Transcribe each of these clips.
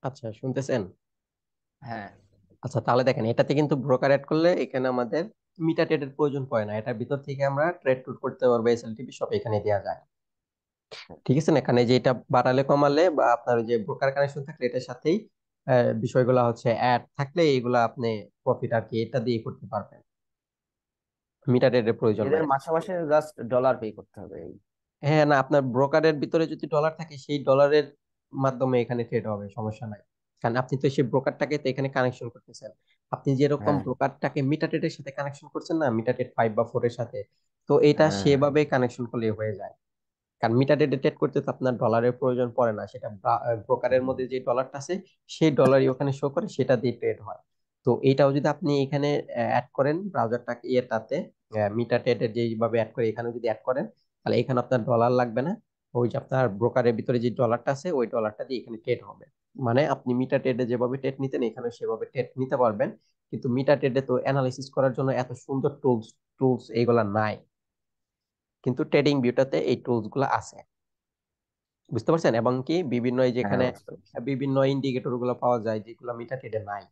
আচ্ছা, শুনতেছেন? হ্যাঁ। আচ্ছা, তাহলে দেখেন, এটাতে কিন্তু ব্রোকার অ্যাড করলে এখানে আমাদের মিটা ট্রেডের প্রয়োজন পড়ে না। এটার ভিতর থেকে আমরা ট্রেড টুড করতে পারবো, এসএলটিপি সব এখানে দেওয়া যায়। ঠিক আছে না? এখানে যে এটা বাড়ালে কমালে বা আপনার ওই যে ব্রোকার কানেকশন থাকলে এটার সাথেই বিষয়গুলো হচ্ছে অ্যাড থাকলে এইগুলা আপনি প্রফিট আর কি এটা দিয়ে করতে পারবেন। মিটা ট্রেডের প্রয়োজন এদের নাই। মাসে মাসে জাস্ট ডলার পে করতে হবে এই। হ্যাঁ, না, আপনার ব্রোকারের ভিতরে যদি ডলার থাকে সেই ডলারের মাধ্যমে এখানে ট্রেড হবে, সমস্যা নাই। কারণ আপনি তো সেই ব্রোকারটাকে তো এখানে কানেকশন করতেছেন। আপনি যেরকম হ্যাঁ, ব্রোকারটাকে মিটাটেড সাথে কানেকশন করছেন না, মিটাটেড 5 বা 4 এর সাথে, তো এটা হ্যাঁ, সেভাবে কানেকশন করলে হয়ে যায়। কারণ মিটাটেড ট্রেড করতে তো আপনার ডলারের প্রয়োজন পড়ে না, সেটা ব্রোকারের মধ্যে যে ডলারটা আছে সেই ডলারই ওখানে শো করে, সেটা দিয়ে ট্রেড হয়। তো এটাও যদি আপনি এখানে অ্যাড করেন ব্রাউজারটাকে ইয়েটাতে, মিটাটেড যেভাবে অ্যাড করে এখানে যদি অ্যাড করেন, তাহলে এখানে আপনার ডলার লাগবে না। ওই যে আপনার ব্রোকারের ভিতরে যে ডলারটা আছে ওই ডলারটা দিয়ে এখানে ট্রেড হবে। মানে আপনি মিটা ট্রেডে যেভাবে ট্রেড নিতেন এখানে সেভাবে ট্রেড নিতে পারবেন। কিন্তু মিটা ট্রেডে তো অ্যানালাইসিস করার জন্য এত সুন্দর টুলস টুলস এইগুলা নাই। কিন্তু ট্রেডিং ভিউটাতে এই টুলস গুলো আছে, বুঝতে পারছেন? এবং কি বিভিন্ন এই হ্যাঁ, যেখানে বুঝতে পারছি। বিভিন্ন ইন্ডিকেটর গুলো পাওয়া যায় যেগুলো মিটা ট্রেডে নাই,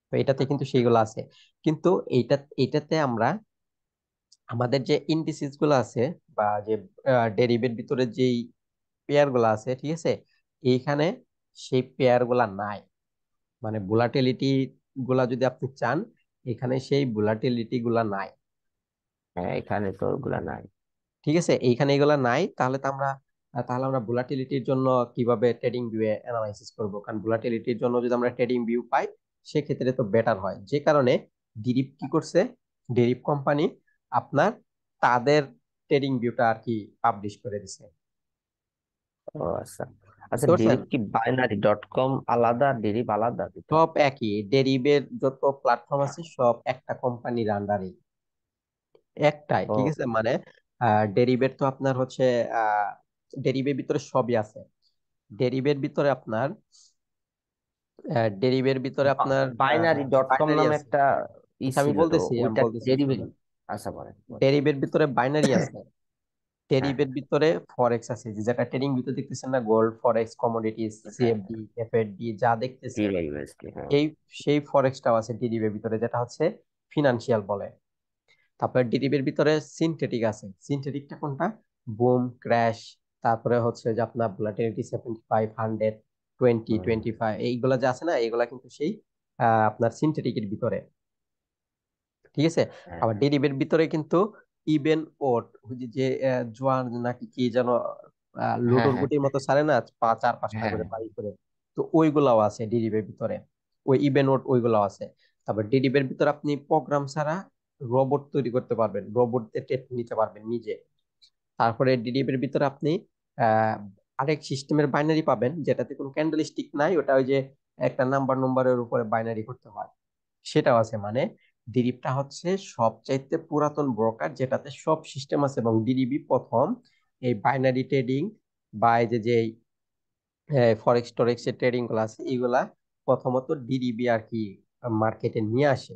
তো এটাতে কিন্তু সেইগুলো আছে। কিন্তু এটাতে আমরা আমাদের যে ইন্ডিসিস গুলো আছে বা যে ডেরিভেট ভিতরে যেই পেয়ার গুলো আছে, ঠিক আছে, এইখানে সেই পেয়ার গুলা নাই। মানে ভোলাটিলিটি গুলা যদি আপনি চান, এখানে সেই ভোলাটিলিটি গুলা নাই। হ্যাঁ, এখানে তো ওগুলা নাই। ঠিক আছে, এইখানে এগুলা নাই, তাহলে আমরা ভোলাটিলিটির জন্য কিভাবে ট্রেডিং ভিউ অ্যানালাইসিস করব? কারণ ভোলাটিলিটির জন্য যদি আমরা ট্রেডিং ভিউ পাই সেক্ষেত্রে তো বেটার হয়। যে কারণে ডিরিপ কি করছে, ডিরিপ কোম্পানি আপনার তাদের ট্রেডিং ভিউটা আর কি পাবলিশ করে দিছে। ও আচ্ছা। আচ্ছা, বুঝতে পারছেন? ডিরিপ কি বাইনারি ডট কম আলাদা, ডিরিপ আলাদা দুটা? সব একই, ডেরিভের যত প্ল্যাটফর্ম আছে সব একটা কোম্পানির আন্ডারে, একটাই। ঠিক ও আছে, মানে ডেরিভেট তো আপনার হচ্ছে ডেরিভের ভিতরে সবই আছে। ডেরিভের ভিতরে আপনার ডেরিভের ভিতরে আপনার বাইনারি ডট কম বাইনারি নামে আছে। একটা ই আচ্ছা, আমি ছিল, তো বলতেছি আমি ওইটা বলতেছি ডেরিভেট। শুনুন। আচ্ছা, বলেন বলেন। ডেরিভের ভিতরে বাইনারি আছে, হ্যাঁ, ডেরিভের হ্যাঁ। ভিতরে ফরেক্স আছে, যেটা ট্রেডিং ভিতরে দেখতেছেন না, গোল্ড ফরেক্স কমোডিটিস হ্যাঁ, সিএফডি এফএডি যা দেখতেছেন, জিরো ইউএসডি, হ্যাঁ। এই সেই ফরেক্সটাও আছে ডেরিভের ভিতরে, যেটা হচ্ছে ফিনান্সিয়াল বলে। তারপরে ডিডিবির ভিতরে সিনথেটিক আছে। সিনথেটিকটা কোনটা? বুম, ক্র্যাশ, তারপরে হচ্ছে যে আপনার ভোলাটিলিটি 75, 100, 20, হুম, 25, এইগুলা যে আছে না, এইগুলা কিন্তু সেই আপনার সিনথেটিকের ভিতরে। ঠিক আছে। হ্যাঁ, আবার ডেরিভের ভিতরে কিন্তু ইভেন ওট, ওই যে জোয়ান নাকি কি যেন হ্যাঁ, লুডোর হ্যাঁ, গুটির মতো ছাড়ে না, 4-5টা হ্যাঁ, করে বাড়ি করে, তো ওইগুলাও আছে ডেরিভের ভিতরে। ওই ইভেন ওট ওইগুলাও আছে। তারপর ডেরিভের ভিতরে আপনি প্রোগ্রাম ছাড়া রোবট তৈরি করতে পারবেন, রোবট টেস্ট নিতে পারবেন নিজে। তারপরে ডিডিএফ এর ভিতরে আপনি আহ আরেক সিস্টেমের বাইনারি পাবেন যেটাতে কোনো ক্যান্ডেল স্টিক নাই, ওটা ওই যে একটা নাম্বার নম্বরের উপরে বাইনারি করতে হয়, সেটাও আছে। মানে ডিডিএফটা হচ্ছে সবচাইতে পুরাতন ব্রোকার যেটাতে সব সিস্টেম আছে, এবং ডিডিবি প্রথম এই বাইনারি ট্রেডিং বা এই যে ফরেক্স টরেক্স এর ট্রেডিং গুলো আছে এগুলা প্রথমত ডিডিবি আর কি মার্কেটে নিয়ে আসে।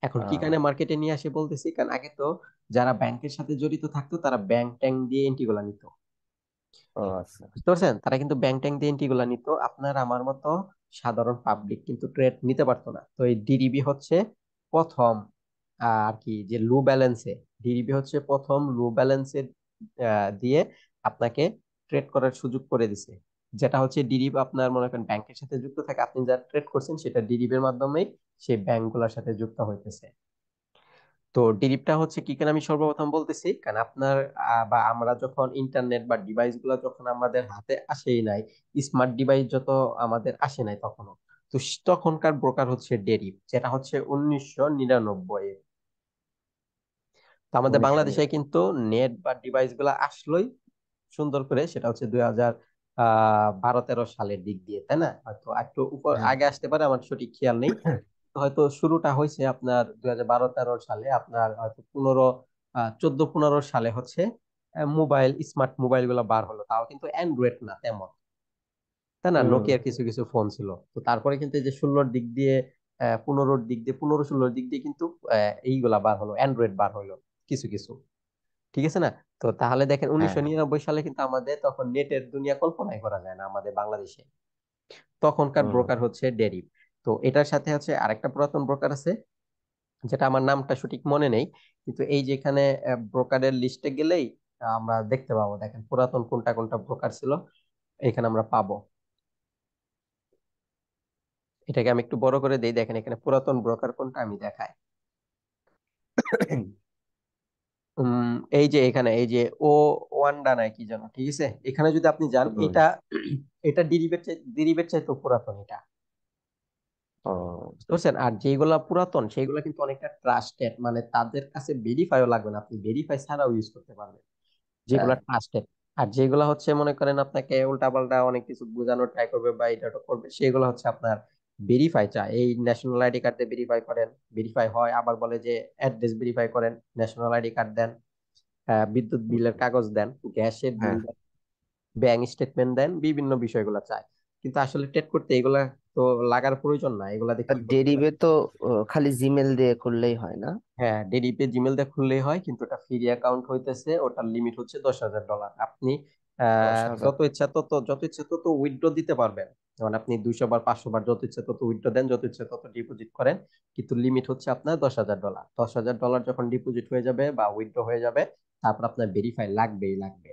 এখন কি কারণে আহ, মার্কেটে নিয়ে আসে বলতেছি, কারণ আগে তো যারা ব্যাংকের সাথে জড়িত থাকতো তারা ব্যাংক ট্যাঙ্ক দিয়ে এন্ট্রি গুলা নিত। ও আচ্ছা। বুঝতে পারছেন? তারা কিন্তু ব্যাংক ট্যাঙ্ক দিয়ে এন্ট্রি গুলা নিত, আপনার আমার মতো সাধারণ পাবলিক কিন্তু ট্রেড নিতে পারতো না। তো এই ডিডিবি হচ্ছে প্রথম আর কি যে লো ব্যালেন্সে, ডিডিবি হচ্ছে প্রথম লো ব্যালেন্সে দিয়ে আপনাকে ট্রেড করার সুযোগ করে দিছে। যেটা হচ্ছে ডিডিবি আপনার মনে করেন ব্যাংকের সাথে যুক্ত থাকে, আপনি যা ট্রেড করছেন সেটা ডিডিবির মাধ্যমেই সেই ব্যাংক গুলার সাথে যুক্ত হইতেছে। তো ডিরিপটা হচ্ছে কি কেন আমি সর্বপ্রথম বলতেছি, কারণ আপনার বা আমরা যখন ইন্টারনেট বা ডিভাইস গুলো যখন আমাদের হাতে আসেই নাই, স্মার্ট ডিভাইস যত আমাদের আসে নাই তখনও, তো তখনকার ব্রোকার হচ্ছে ডেরিপ, যেটা হচ্ছে 1999। তো আমাদের 19 বাংলাদেশে কিন্তু নেট বা ডিভাইস গুলো আসলোই সুন্দর করে, সেটা হচ্ছে 2012-13 সালের দিক দিয়ে, তাই না? হয়তো একটু উপর হ্যাঁ, আগে আসতে পারে, আমার সঠিক খেয়াল নেই। হয়তো শুরুটা হয়েছে আপনার 2012-13 সালে, আপনার হয়তো 14 15 সালে হচ্ছে মোবাইল, স্মার্ট মোবাইল গুলো বার হলো, তাও কিন্তু অ্যান্ড্রয়েড না তেমন, তাই না? হুম, নোকিয়ার কিছু কিছু ফোন ছিল। তো তারপরে কিন্তু এই যে 16-র দিক দিয়ে 15-র দিক দিয়ে 15-16-র দিক দিয়ে কিন্তু এইগুলা বার হলো, অ্যান্ড্রয়েড বার হলো কিছু কিছু। ঠিক আছে না? তো তাহলে দেখেন হ্যাঁ, 1999 সালে কিন্তু আমাদের তখন নেটের দুনিয়া কল্পনাই করা যায় না আমাদের বাংলাদেশে। তখনকার হুম। ব্রোকার হচ্ছে ডেরিভ। তো এটার সাথে হচ্ছে আরেকটা পুরাতন ব্রোকার আছে, যেটা আমার নামটা সঠিক মনে নেই, কিন্তু এই যেখানে ব্রোকারের লিস্টে গেলেই আমরা দেখতে পাবো, দেখেন পুরাতন কোনটা কোনটা ব্রোকার ছিল এখানে আমরা পাবো। এটাকে আমি একটু বড় করে দেই, দেখেন এখানে পুরাতন ব্রোকার কোনটা আমি দেখাই। এই যে এখানে এই যে ও ওয়ান্ডা নাই কি যেন, ঠিক আছে, এখানে যদি আপনি যান হুম। এটা এটা ডিরিবের চাইতে পুরাতন এটা, ও বুঝতে পারছেন। আর যেগুলা পুরাতন সেগুলা কিন্তু অনেকটা ট্রাস্টেড, মানে তাদের কাছে ভেরিফাইও লাগবে না, আপনি ভেরিফাই ছাড়াও ইউজ করতে পারবেন, যেগুলা তাই। ট্রাস্টেড। আর যেগুলা হচ্ছে মনে করেন আপনাকে উল্টাপাল্টা অনেক কিছু বোঝানোর ট্রাই করবে বা এটা ওটা করবে, সেগুলো হচ্ছে আপনার ভেরিফাই চায়। এই ন্যাশনাল আইডি কার্ড দিয়ে ভেরিফাই করেন, ভেরিফাই হয়, আবার বলে যে অ্যাড্রেস ভেরিফাই করেন, ন্যাশনাল আইডি কার্ড দেন, বিদ্যুৎ বিলের কাগজ দেন, গ্যাসের বিল হ্যাঁ, দেন, ব্যাংক স্টেটমেন্ট দেন, বিভিন্ন বিষয়গুলো চায়। কিন্তু আসলে টেট করতে এগুলা তো লাগার প্রয়োজন না, এগুলা দিয়ে কি করতে ডেরিভে পারে। তো খালি জিমেল দিয়ে করলেই হয় না? হ্যাঁ, ডিডিপি জিমেল দিয়ে খুললেই হয়, কিন্তু ওটা ফ্রি অ্যাকাউন্ট হইতেছে, ওটার লিমিট হচ্ছে $10,000। আপনি 10,000? যত ইচ্ছা তত উইথড্র দিতে পারবেন। যেমন আপনি 200 বার 500 বার যত ইচ্ছা তত উইথড্র দেন, যত ইচ্ছা তত ডিপোজিট করেন, কিন্তু লিমিট হচ্ছে আপনার $10,000। $10,000 যখন ডিপোজিট হয়ে যাবে বা উইথড্র হয়ে যাবে, তারপর আপনার ভেরিফাই লাগবেই লাগবে।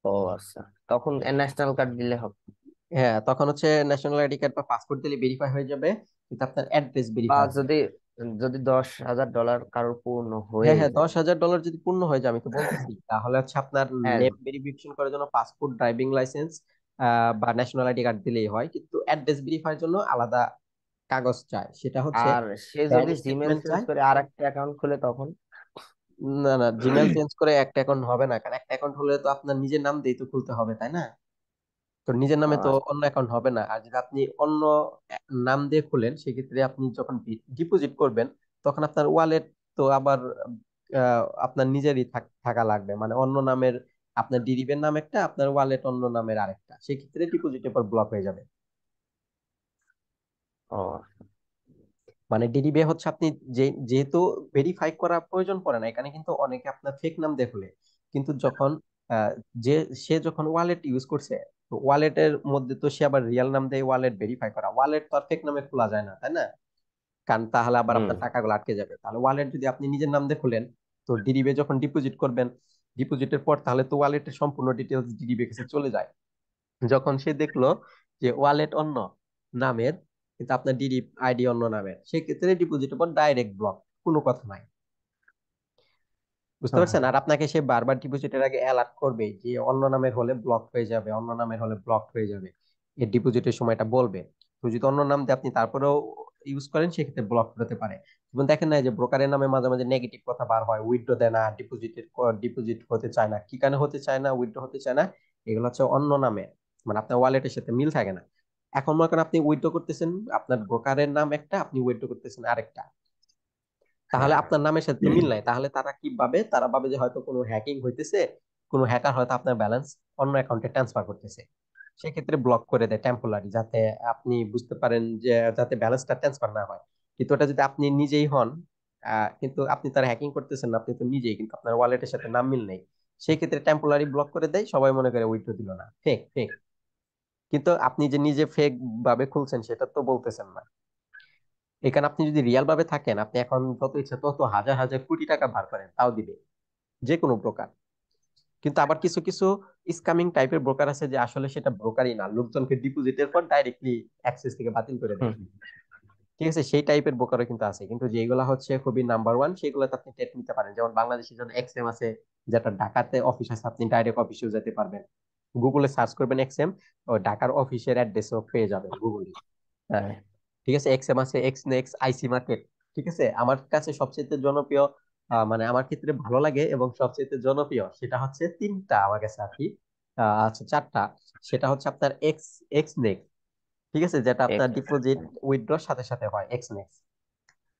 ও আচ্ছা, তখন ন্যাশনাল কার্ড দিলে হবে? হ্যাঁ, তখন হচ্ছে ন্যাশনাল আইডি কার্ড বা পাসপোর্ট দিলে ভেরিফাই হয়ে যাবে, কিন্তু আপনার অ্যাড্রেস বা ভেরিফাই হবে না। যদি যদি $10,000 কারোর পূর্ণ হ্যাঁ হয়ে হ্যাঁ, যায়? $10,000 যদি পূর্ণ হয়ে যায়, আমি তো বলতেছি, তাহলে হচ্ছে আপনার হ্যাঁ। নেম ভেরিফিকেশন করার জন্য পাসপোর্ট, ড্রাইভিং লাইসেন্স বা ন্যাশনাল আইডি কার্ড দিলেই হয়, কিন্তু অ্যাড্রেস ভেরিফাইয়ের জন্য আলাদা কাগজ চায়, সেটা হচ্ছে আর সে ব্যাংক যদি জিমেল স্টেটমেন্ট চেঞ্জ চায়। করে আর একটা অ্যাকাউন্ট খুলে তখন? না না, জিমেল চেঞ্জ করে একটা অ্যাকাউন্ট হবে না, কারণ একটা অ্যাকাউন্ট হলে তো আপনার নিজের নাম দিয়ে তো খুলতে হবে, তাই না? তো নিজের নামে তো আচ্ছা। অন্য অ্যাকাউন্ট হবে না। আর যদি আপনি অন্য নাম দিয়ে খুলেন, সেক্ষেত্রে আপনি যখন ডিপোজিট করবেন, তখন আপনার ওয়ালেট তো আবার আপনার নিজেরই থাকা লাগবে, মানে অন্য নামের, আপনার ডিরিবের নাম একটা, আপনার ওয়ালেট অন্য নামের আরেকটা, সেক্ষেত্রে ডিপোজিট এবার ব্লক হয়ে যাবে। ও মানে ডিডিবে হচ্ছে আপনি যেহেতু ভেরিফাই করা প্রয়োজন পড়ে না, এখানে কিন্তু অনেকে আপনার ফেক নাম দিয়ে খোলে, কিন্তু যখন আহ, যে সে যখন ওয়ালেট ইউজ করছে, তো ওয়ালেটের মধ্যে তো সে আবার রিয়েল নাম দিয়ে ওয়ালেট ভেরিফাই করা, ওয়ালেট তো আর ফেক নামে খোলা যায় না, তাই না? কারণ তাহলে আবার হুম। আপনার টাকাগুলো আটকে যাবে। তাহলে ওয়ালেট যদি আপনি নিজের নাম দিয়ে খুলেন, তো ডিডিবে যখন ডিপোজিট করবেন, ডিপোজিটের পর তাহলে তো ওয়ালেটের সম্পূর্ণ ডিটেলস ডিডিবে কাছে চলে যায়। যখন সে দেখলো যে ওয়ালেট অন্য নামের, কিন্তু আপনার ডিডি আইডি অন্য নামের, সেক্ষেত্রে ডিপোজিটের পর ডাইরেক্ট ব্লক, কোনো কথা নাই, বুঝতে হ্যাঁ, পারছেন। হ্যাঁ। আর আপনাকে সে বারবার ডিপোজিটের আগে অ্যালার্ট করবে যে অন্য নামের হলে ব্লক হয়ে যাবে, অন্য নামের হলে ব্লক হয়ে যাবে, এর ডিপোজিটের সময়টা বলবে। তো যদি অন্য নাম দিয়ে আপনি তারপরেও ইউজ করেন, সেক্ষেত্রে ব্লক হতে পারে। এবং দেখেন না যে ব্রোকারের নামে মাঝে মাঝে নেগেটিভ কথা বার হয়, উইথড্র দেয় না, ডিপোজিট হতে চায় না, কি কারণে হতে চায় না, উইথড্র হতে চায় না, এগুলো হচ্ছে অন্য নামে, মানে আপনার ওয়ালেটের সাথে মিল থাকে না। এখন মনে করেন আপনি উইথড্র করতেছেন, আপনার ব্রোকারের নাম একটা, আপনি উইথড্র করতেছেন আরেকটা, তাহলে হ্যাঁ। আপনার নামের সাথে তো মিল নাই, তাহলে তারা কি ভাবে, তারা ভাবে যে হয়তো কোনো হ্যাকিং হইতেছে, কোনো হ্যাকার হয়তো আপনার ব্যালেন্স অন্য অ্যাকাউন্টে ট্রান্সফার করতেছে, সেক্ষেত্রে ব্লক করে দেয় টেম্পোরারি, যাতে আপনি বুঝতে পারেন যে যাতে ব্যালেন্সটা ট্রান্সফার না হয়। কিন্তু ওটা যদি আপনি নিজেই হন, কিন্তু আপনি তার হ্যাকিং করতেছেন না, আপনি তো নিজেই, কিন্তু আপনার ওয়ালেটের সাথে নাম মিল নেই, সেই ক্ষেত্রে টেম্পোরারি ব্লক করে দেয়, সবাই মনে করে উইথড্র দিল না, ফেক ফেক। কিন্তু আপনি যে নিজে ফেক ভাবে খুলছেন সেটা তো বলতেছেন না। এখানে আপনি যদি রিয়াল ভাবে থাকেন, আপনি এখন যত ইচ্ছা তত হাজার হাজার কোটি টাকা বার করেন, তাও দিবে যে কোনো ব্রোকার। কিন্তু আবার কিছু কিছু স্কামিং টাইপের ব্রোকার আছে, যে আসলে সেটা ব্রোকারই না, লোকজনকে ডিপোজিটের পর ডাইরেক্টলি অ্যাক্সেস থেকে বাতিল করে দেয়, হুম। ঠিক আছে, সেই টাইপের ব্রোকারও কিন্তু আছে। কিন্তু যেগুলা হচ্ছে খুবই নাম্বার ওয়ান, সেগুলোতে আপনি টেট নিতে পারেন, যেমন বাংলাদেশের জন্য এক্সএম আছে, যেটা ঢাকাতে অফিস আছে, আপনি ডাইরেক্ট অফিসেও যেতে পারবেন, গুগলে সার্চ করবেন এক্সএম, ও ঢাকার অফিসের অ্যাড্রেসও পেয়ে যাবেন গুগলে। হ্যাঁ, ঠিক আছে, এক্সএম আছে, এক্স নেক্স, আইসি মার্কেট, ঠিক আছে। আমার কাছে সবচেয়ে জনপ্রিয়, মানে আমার ক্ষেত্রে ভালো লাগে এবং সবচেয়ে জনপ্রিয়, সেটা হচ্ছে তিনটা আমার কাছে আর কি, আচ্ছা চারটা। সেটা হচ্ছে আপনার এক্স এক্স নেক্স, ঠিক আছে, যেটা আপনার ডিপোজিট উইথড্রর সাথে সাথে হয়, এক্স নেক্স,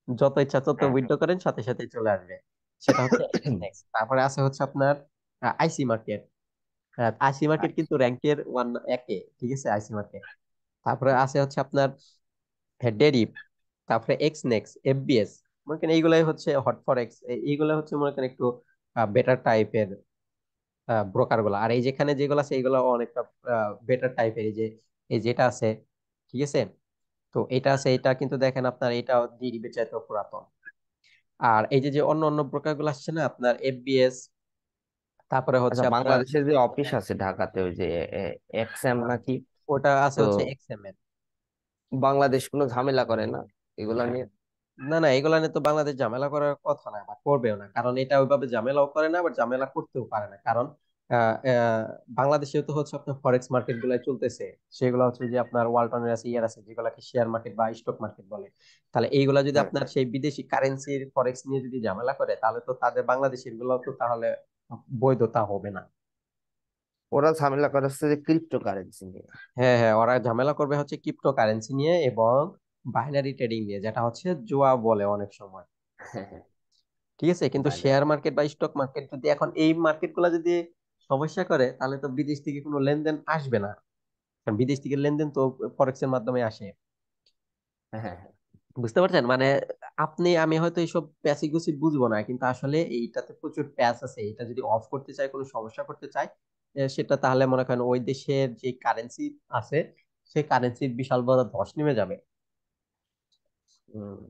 যত ইচ্ছা তত হ্যাঁ। উইথড্র করেন, সাথে সাথে চলে আসবে, সেটা হচ্ছে এক্স নেক্স। তারপরে আছে হচ্ছে আপনার আইসি মার্কেট। আইসি মার্কেট কিন্তু র্যাঙ্কের একে, ঠিক আছে, আইসি মার্কেট। তারপরে আছে হচ্ছে আপনার ডেরিভ, তারপরে এক্স নেক্স, এফবিএস, মনে করেন এইগুলাই হচ্ছে হট ফর এক্স, এইগুলো হচ্ছে মনে করেন একটু বেটার টাইপের ব্রোকার গুলা। আর এই যেখানে যেগুলো আছে এইগুলো অনেকটা বেটার টাইপের, এই যে এই যেটা আছে, ঠিক আছে। তো এটা আছে, এটা কিন্তু দেখেন আপনার এটা ডিডিবি চাইতে পুরাতন। আর এই যে যে অন্য অন্য ব্রোকার গুলো আসছে না আপনার এফবিএস, তারপরে হচ্ছে আচ্ছা, আপনার বাংলাদেশের যে অফিস আছে ঢাকাতে, ওই যে এক্সএম নাকি, ওটা আছে তো হচ্ছে এক্সএমএল। বাংলাদেশ কোনো ঝামেলা করে না এগুলা নিয়ে? না না, এগুলা নিয়ে তো বাংলাদেশ ঝামেলা করার কথা না বা করবেও না, কারণ এটা ওইভাবে ঝামেলাও করে না, আবার ঝামেলা করতেও পারে না। কারণ আহ, আহ, বাংলাদেশে তো হচ্ছে আপনার ফরেক্স মার্কেট গুলাই চলতেছে, সেগুলো হচ্ছে যে আপনার ওয়ালটনের আছে, ইয়ার আছে, যেগুলোকে শেয়ার মার্কেট বা স্টক মার্কেট বলে। তাহলে এইগুলা যদি হ্যাঁ, আপনার সেই বিদেশি কারেন্সির ফরেক্স নিয়ে যদি ঝামেলা করে, তাহলে তো তাদের বাংলাদেশের গুলো তো তাহলে বৈধতা হবে না। ওরা ঝামেলা করাচ্ছে যে ক্রিপ্টো কারেন্সি নিয়ে। হ্যাঁ হ্যাঁ, ওরা ঝামেলা করবে হচ্ছে ক্রিপ্টো কারেন্সি নিয়ে এবং বাইনারি ট্রেডিং নিয়ে, যেটা হচ্ছে জুয়া বলে অনেক সময়। হ্যাঁ, হ্যাঁ, ঠিক আছে, কিন্তু বাইনারি। শেয়ার মার্কেট বা স্টক মার্কেট যদি এখন এই মার্কেট গুলা যদি সমস্যা করে, তাহলে তো বিদেশ থেকে কোনো লেনদেন আসবে না। কারণ বিদেশ থেকে লেনদেন তো ফরেক্স এর মাধ্যমে আসে। হ্যাঁ, হ্যাঁ, হ্যাঁ। বুঝতে পারছেন মানে, আপনি আমি হয়তো এইসব প্যাসিগুসি বুঝবো না, কিন্তু আসলে এইটাতে প্রচুর প্যাচ আছে। এটা যদি অফ করতে চাই, কোনো সমস্যা করতে চাই, সেটা তাহলে মনে করেন ওই দেশের যে কারেন্সি আছে, সেই কারেন্সির বিশাল বড় ধস নেমে যাবে। হুম।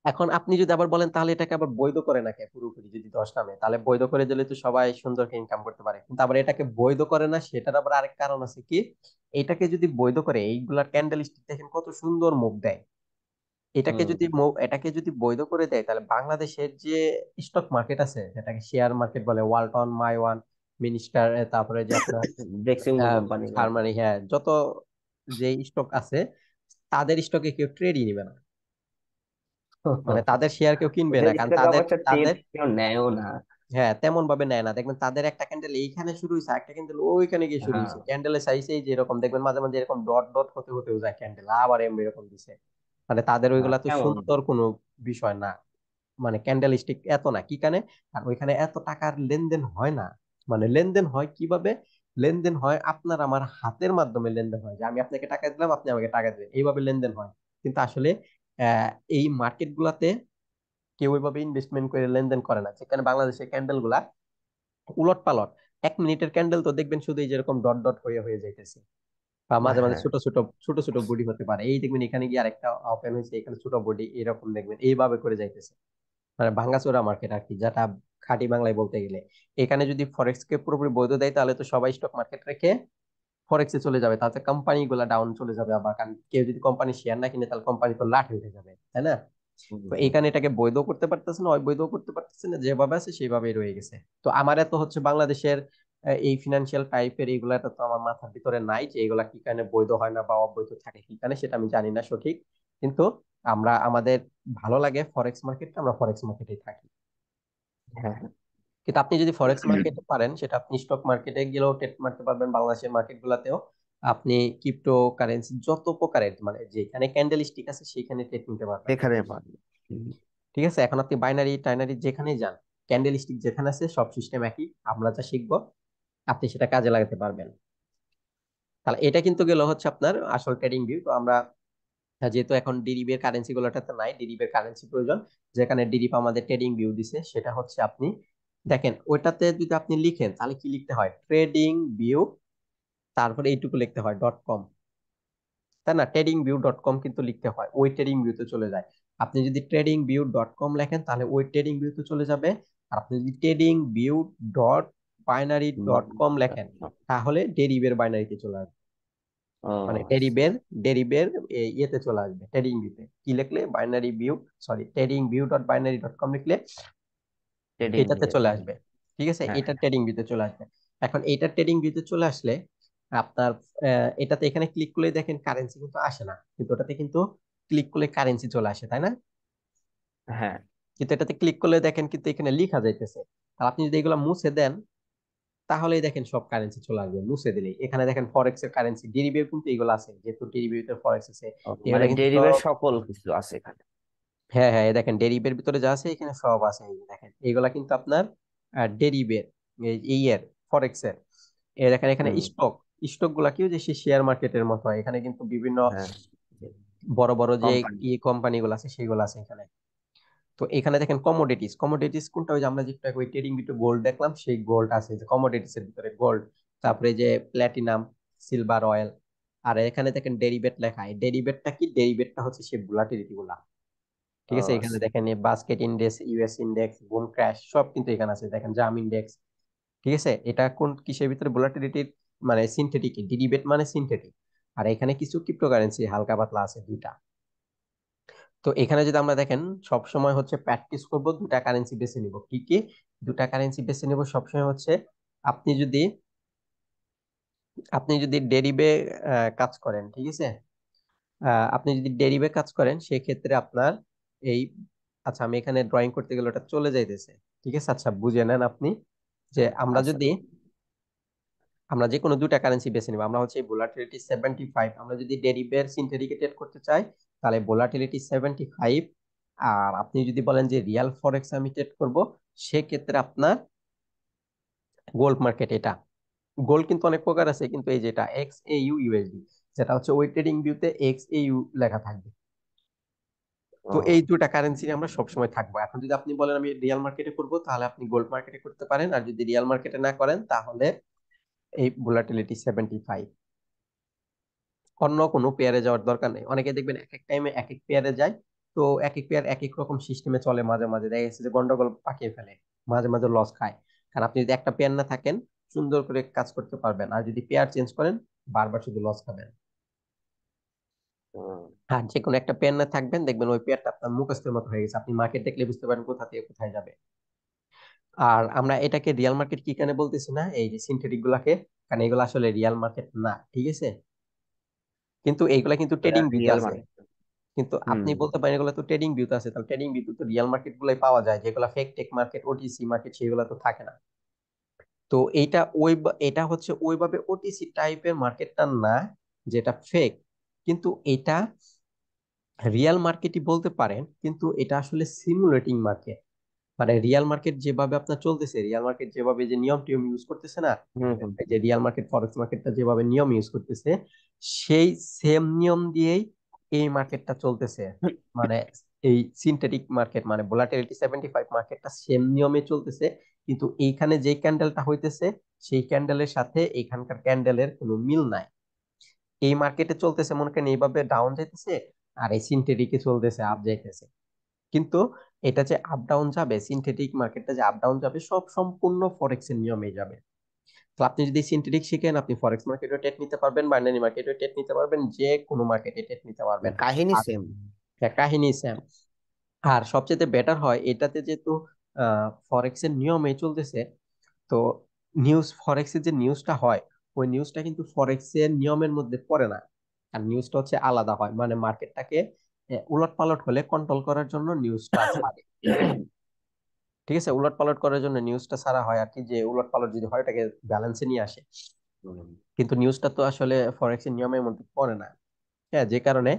এখন আপনি যদি আবার বলেন তাহলে এটাকে আবার বৈধ করে না কে পুরোপুরি, যদি 10 নামে, তাহলে বৈধ করে দিলে তো সবাই সুন্দর ইনকাম করতে পারে, কিন্তু আবার এটাকে বৈধ করে না, সেটার আবার আরেক কারণ আছে কি। এটাকে যদি বৈধ করে, এইগুলা ক্যান্ডেল স্টিক দেখেন কত সুন্দর মুভ দেয়। হুম। এটাকে যদি বৈধ করে দেয়, তাহলে বাংলাদেশের যে স্টক মার্কেট আছে, যেটাকে শেয়ার মার্কেট বলে, ওয়ালটন, মাইওয়ান, মিনিস্টার, তারপরে যে আপনার দেখছিং কোম্পানি। ফার্মানি, হ্যাঁ, যত যে স্টক আছে, তাদের স্টকে কেউ ট্রেডই নিবে না। মানে তাদের শেয়ার কেউ কিনবে না, ওদের কারণ থেকে তাদের অবশ্য টেট তাদের কেউ নেয়ও না। হ্যাঁ, তেমন ভাবে নেয় না। দেখবেন তাদের একটা ক্যান্ডেল এইখানে শুরু হয়েছে, একটা ক্যান্ডেল ওইখানে গিয়ে শুরু হ্যাঁ, হয়েছে, ক্যান্ডেলের সাইজ এই যেরকম, দেখবেন মাঝে মাঝে এরকম ডট ডট হতে হতেও যায় ক্যান্ডেল, আবার এমনি এরকম দিছে। মানে তাদের হ্যাঁ, ওইগুলা তো কেমন? সুন্দর কোনো বিষয় না। মানে ক্যান্ডেল স্টিক এত না কি কানে। আর ওইখানে এত টাকার লেনদেন হয় না। মানে লেনদেন হয় কিভাবে, লেনদেন হয় আপনার আমার হাতের মাধ্যমে লেনদেন হয়, যে আমি আপনাকে টাকা দিলাম, আপনি আমাকে টাকা দিলেন, এইভাবে লেনদেন হয়। কিন্তু আসলে আহ এই মার্কেট গুলাতে কেউ ওইভাবে ইনভেস্টমেন্ট করে লেনদেন করে না, যেখানে বাংলাদেশের ক্যান্ডেল গুলা উলট পালট। 1 মিনিটের ক্যান্ডেল তো দেখবেন শুধু এই যেরকম ডট ডট হয়ে হয়ে যাইতেছে, বা মাঝে মাঝে হ্যাঁ। ছোট ছোট ছোট ছোট বডি হতে পারে, এই দেখবেন এখানে গিয়ে আরেকটা ওপেন হয়েছে, এখানে ছোট বডি, এরকম দেখবেন এইভাবে করে যাইতেছে। মানে ভাঙাচোরা মার্কেট আর কি, যেটা খাঁটি বাংলায় বলতে গেলে। এখানে যদি ফরেক্স কে পুরোপুরি বৈধ দেয়, তাহলে তো সবাই স্টক মার্কেট রেখে ফরেক্সে চলে যাবে, তাতে কোম্পানি গুলা ডাউন চলে যাবে আবার, কারণ কেউ যদি কোম্পানি শেয়ার না কিনে, তাহলে কোম্পানি তো লাট হয়ে যাবে, তাই না? হুম, তো হুম। এইখানে এটাকে বৈধ করতে পারতেছে না, অবৈধ করতে পারতেছে না, যেভাবে আছে সেইভাবেই রয়ে গেছে। তো আমার এত হচ্ছে বাংলাদেশের এই ফিনান্সিয়াল টাইপের এইগুলা তো আমার মাথার ভিতরে নাই, যে এগুলা কি কারণে বৈধ হয় না বা অবৈধ থাকে কি কারণে, সেটা আমি জানি না সঠিক। কিন্তু আমরা আমাদের ভালো লাগে ফরেক্স মার্কেটটা, আমরা ফরেক্স মার্কেটেই থাকি। হ্যাঁ, হ্যাঁ। কিন্তু আপনি যদি ফরেক্স মার্কেটে পারেন, সেটা আপনি স্টক মার্কেটে গেলেও ট্রেড মারতে পারবেন, বাংলাদেশের মার্কেট গুলাতেও আপনি ক্রিপ্টো কারেন্সি যত প্রকারের, মানে যেখানে ক্যান্ডেল স্টিক আছে সেখানে ট্রেড নিতে পারবেন। এখানে পারবে। হুম। ঠিক আছে, এখন আপনি বাইনারি টাইনারি যেখানেই যান, ক্যান্ডেল স্টিক যেখানে আছে, সব সিস্টেম একই। আমরা যা শিখবো আপনি সেটা কাজে লাগাতে পারবেন। তাহলে এটা কিন্তু গেল হচ্ছে আপনার আসল ট্রেডিং ভিউ। তো আমরা যেহেতু এখন ডিরিভ এর কারেন্সি গুলোটাতে নাই, ডিরিভ এর কারেন্সি প্রয়োজন, যেখানে ডিরিভ আমাদের ট্রেডিং ভিউ দিছে, সেটা হচ্ছে আপনি দেখেন ওইটাতে যদি আপনি লিখেন, তাহলে কি লিখতে হয়, ট্রেডিং ভিউ, তারপরে এইটুকু লিখতে হয় .com, তাই না? ট্রেডিং ভিউ .com কিন্তু লিখতে হয়, ওই ট্রেডিং ভিউতে চলে যায়। আপনি যদি ট্রেডিং ভিউ .com লেখেন, তাহলে ওই ট্রেডিং ভিউতে চলে যাবে। আর আপনি যদি ট্রেডিং ভিউ .binary.com লেখেন, তাহলে ডেরিভের বাইনারিতে চলে আসবে। ও মানে আচ্ছা। ডেরিভের ইয়েতে চলে আসবে, ট্রেডিং ভিউতে কি লিখলে, binary view, sorry, trading view .binary.com লিখলে ট্রেডিং এটাতে ভিউ। চলে আসবে। ঠিক আছে, হ্যাঁ, এটা ট্রেডিং ভিউতে চলে আসবে। এখন এটা ট্রেডিং ভিউতে চলে আসলে আপনার এটাতে এখানে ক্লিক করলে দেখেন কারেন্সি কিন্তু আসে না, কিন্তু ওটাতে কিন্তু ক্লিক করলে কারেন্সি চলে আসে, তাই না? হ্যাঁ। কিন্তু এটাতে ক্লিক করলে দেখেন কিন্তু এখানে লিখা যাইতেছে। আর আপনি যদি এগুলো মুছে দেন, তাহলেই দেখেন সব কারেন্সি চলে আসবে মুছে দিলেই। এখানে দেখেন ফরেক্স এর কারেন্সি ডেরিভেটিভ কিন্তু এগুলো আছে, যেহেতু ডেরিভেটিভ ফরেক্স আছে, ও, এগুলো মানে কিন্তু ডেরিভের সব। সকল কিছু আছে এখানে। হ্যাঁ হ্যাঁ, এই দেখেন ডেরিভের ভিতরে যা আছে এখানে সব আছে, এই যে দেখেন এগুলা কিন্তু আপনার ডেরিভের, এই এর, ফরেক্স এর। এই দেখেন এখানে হুম। স্টক, স্টক গুলা কি, যে শেয়ার মার্কেটের মতো হয়, এখানে কিন্তু বিভিন্ন হ্যাঁ। বড় বড় যে কোম্পানি। কোম্পানি গুলো আছে সেগুলো আছে এখানে। তো এখানে দেখেন কমোডিটিস, কমোডিটিস কোনটা, ওই যে আমরা যেটা ওই ট্রেডিং ভিতরে গোল্ড দেখলাম, সেই গোল্ড আছে যে কমোডিটিস এর ভিতরে গোল্ড, তারপরে যে প্ল্যাটিনাম, সিলভার, অয়েল, আর এখানে দেখেন ডেরিভেট লেখা, এই ডেরিভেটটা কি, ডেরিভেটটা হচ্ছে সেই ভোলাটিলিটি গুলা। ঠিক ও আছে, এখানে আচ্ছা। দেখেন basket index, US index, broom crash সব কিন্তু এখানে আছে, দেখেন জাম ইন্ডেক্স। ঠিক আছে, এটা কোন কিসের ভিতরে, ভোলাটিলিটির মানে সিনথেটিক, ডেরিভেট মানে সিনথেটিক। আর এখানে কিছু ক্রিপ্টোকারেন্সি হালকা পাতলা আছে দুইটা। তো এখানে যদি আমরা দেখেন, সব সময় হচ্ছে প্র্যাকটিস করব দুটা কারেন্সি বেছে নিব। কি কি দুটা কারেন্সি বেছে নিব সবসময় হচ্ছে, আপনি যদি আপনি যদি ডেরিভে কাজ করেন, ঠিক আছে, আপনি যদি ডেরিভে কাজ করেন সেক্ষেত্রে আপনার এই, আচ্ছা আমি এখানে ড্রয়িং করতে গেলে ওটা চলে যাইতেছে। ঠিক আছে, আচ্ছা বুঝে নেন আপনি, যে আমরা আচ্ছা। যদি, আমরা যে কোনো দুটা কারেন্সি বেছে নিব, আমরা হচ্ছে ভোলাটিলিটি 75, আমরা যদি ডেরিভের সিনথেটিকেটেড করতে চাই তাহলে ভোলাটিলিটি 75। আর আপনি যদি বলেন যে রিয়াল ফরেক্স আমি ট্রেড করব, সেক্ষেত্রে আপনার গোল্ড মার্কেট এটা। গোল্ড কিন্তু অনেক প্রকার আছে, কিন্তু এই যেটা এক্স এ ইউ ইউএসডি, যেটা হচ্ছে ওই ট্রেডিং ভিউতে এক্স এ ইউ লেখা থাকবে। তো এই ও দুটা কারেন্সি আমরা সবসময় থাকবো। এখন যদি আপনি বলেন আমি রিয়াল মার্কেটে করবো, তাহলে আপনি গোল্ড মার্কেটে করতে পারেন, আর যদি রিয়াল মার্কেটে না করেন তাহলে এই ভোলাটিলিটি 75। অন্য কোনো পেয়ারে যাওয়ার দরকার নেই। অনেকে দেখবেন এক এক টাইমে এক এক পেয়ারে যায়, তো এক এক পেয়ার এক এক রকম সিস্টেমে চলে, মাঝে মাঝে দেখা গেছে যে গন্ডগোল পাকিয়ে ফেলে, মাঝে মাঝে লস খায়। কারণ আপনি যদি একটা পেয়ার না থাকেন, সুন্দর করে কাজ করতে পারবেন, আর যদি পেয়ার চেঞ্জ করেন বারবার শুধু লস খাবেন। হুম। আর যে কোনো একটা পেয়ার না থাকবেন, দেখবেন ওই পেয়ারটা আপনার মুখস্থের মতো হয়ে গেছে, আপনি মার্কেট দেখলে বুঝতে পারেন কোথা থেকে কোথায় যাবে। আর আমরা এটাকে রিয়াল মার্কেট কি কেন বলতেছি না, এই যে সিনথেটিক গুলাকে, কারণ এগুলো আসলে রিয়াল মার্কেট না, ঠিক আছে, কিন্তু এইগুলা কিন্তু ট্রেডিং ভিউতে রিয়েল আছে। মার্কেট। কিন্তু হুম। আপনি বলতে পারেন এগুলো তো ট্রেডিং ভিউতে আছে, তাহলে ট্রেডিং ভিউতে তো রিয়াল মার্কেট গুলাই পাওয়া যায়, যেগুলো fake tech market, OTC market, সেগুলো তো থাকে না। তো এইটা এটা হচ্ছে ওইভাবে ওটিসি টাইপের মার্কেটটা না, যেটা ফেক, কিন্তু এটা রিয়াল মার্কেটই বলতে পারেন, কিন্তু এটা আসলে সিমুলেটিং মার্কেট। মানে রিয়াল মার্কেট যেভাবে আপনার চলতেছে, রিয়াল মার্কেট যেভাবে যে নিয়ম টিয়ম ইউজ করতেছে না, হুম হুম। এই যে রিয়াল মার্কেট ফরেক্স মার্কেটটা যেভাবে নিয়ম ইউজ করতেছে, সেই সেম নিয়ম দিয়েই এই মার্কেটটা চলতেছে। মানে এই সিনথেটিক মার্কেট মানে ভোলাটিলিটি 75 মার্কেটটা সেম নিয়মে চলতেছে, কিন্তু এইখানে যে ক্যান্ডেলটা হইতেছে সেই ক্যান্ডেলের সাথে এখানকার ক্যান্ডেলের কোনো মিল নাই। এই মার্কেটে চলতেছে মনে করেন এইভাবে ডাউন যাইতেছে, আর এই সিনথেটিকে চলতেছে আপ যাইতেছে। কিন্তু এটা যে আপ ডাউন যাবে, সিনথেটিক মার্কেটটা যে আপ ডাউন যাবে, সব সম্পূর্ণ ফরেক্স এর নিয়মে যাবে। তো আপনি যদি সিনথেটিক শিখেন, আপনি ফরেক্স মার্কেটে টেট নিতে পারবেন, বাইনারি মার্কেটে টেট নিতে পারবেন, যে কোনো মার্কেটে টেট নিতে পারবেন। কাহিনী আর সেম। কাহিনী সেম। আর সবচেয়ে বেটার হয় এটাতে, যেহেতু ফরেক্স এর নিয়মে চলতেছে, তো ফরেক্স এর যে নিউজটা হয়, ওই নিউজটা কিন্তু ফরেক্স এর নিয়মের মধ্যে পড়ে না। আর নিউজটা হচ্ছে আলাদা হয়, মানে মার্কেটটাকে উলট পালট হলে কন্ট্রোল করার জন্য নিউজটা ছাড়ে। ঠিক আছে, উলট পালট করার জন্য নিউজটা ছাড়া হয় আর কি, যে উলট পালট যদি হয় ওটাকে ব্যালেন্সে নিয়ে আসে। কিন্তু নিউজটা তো আসলে ফরেক্স এর নিয়মের মধ্যে পড়ে না। হ্যাঁ, যে কারণে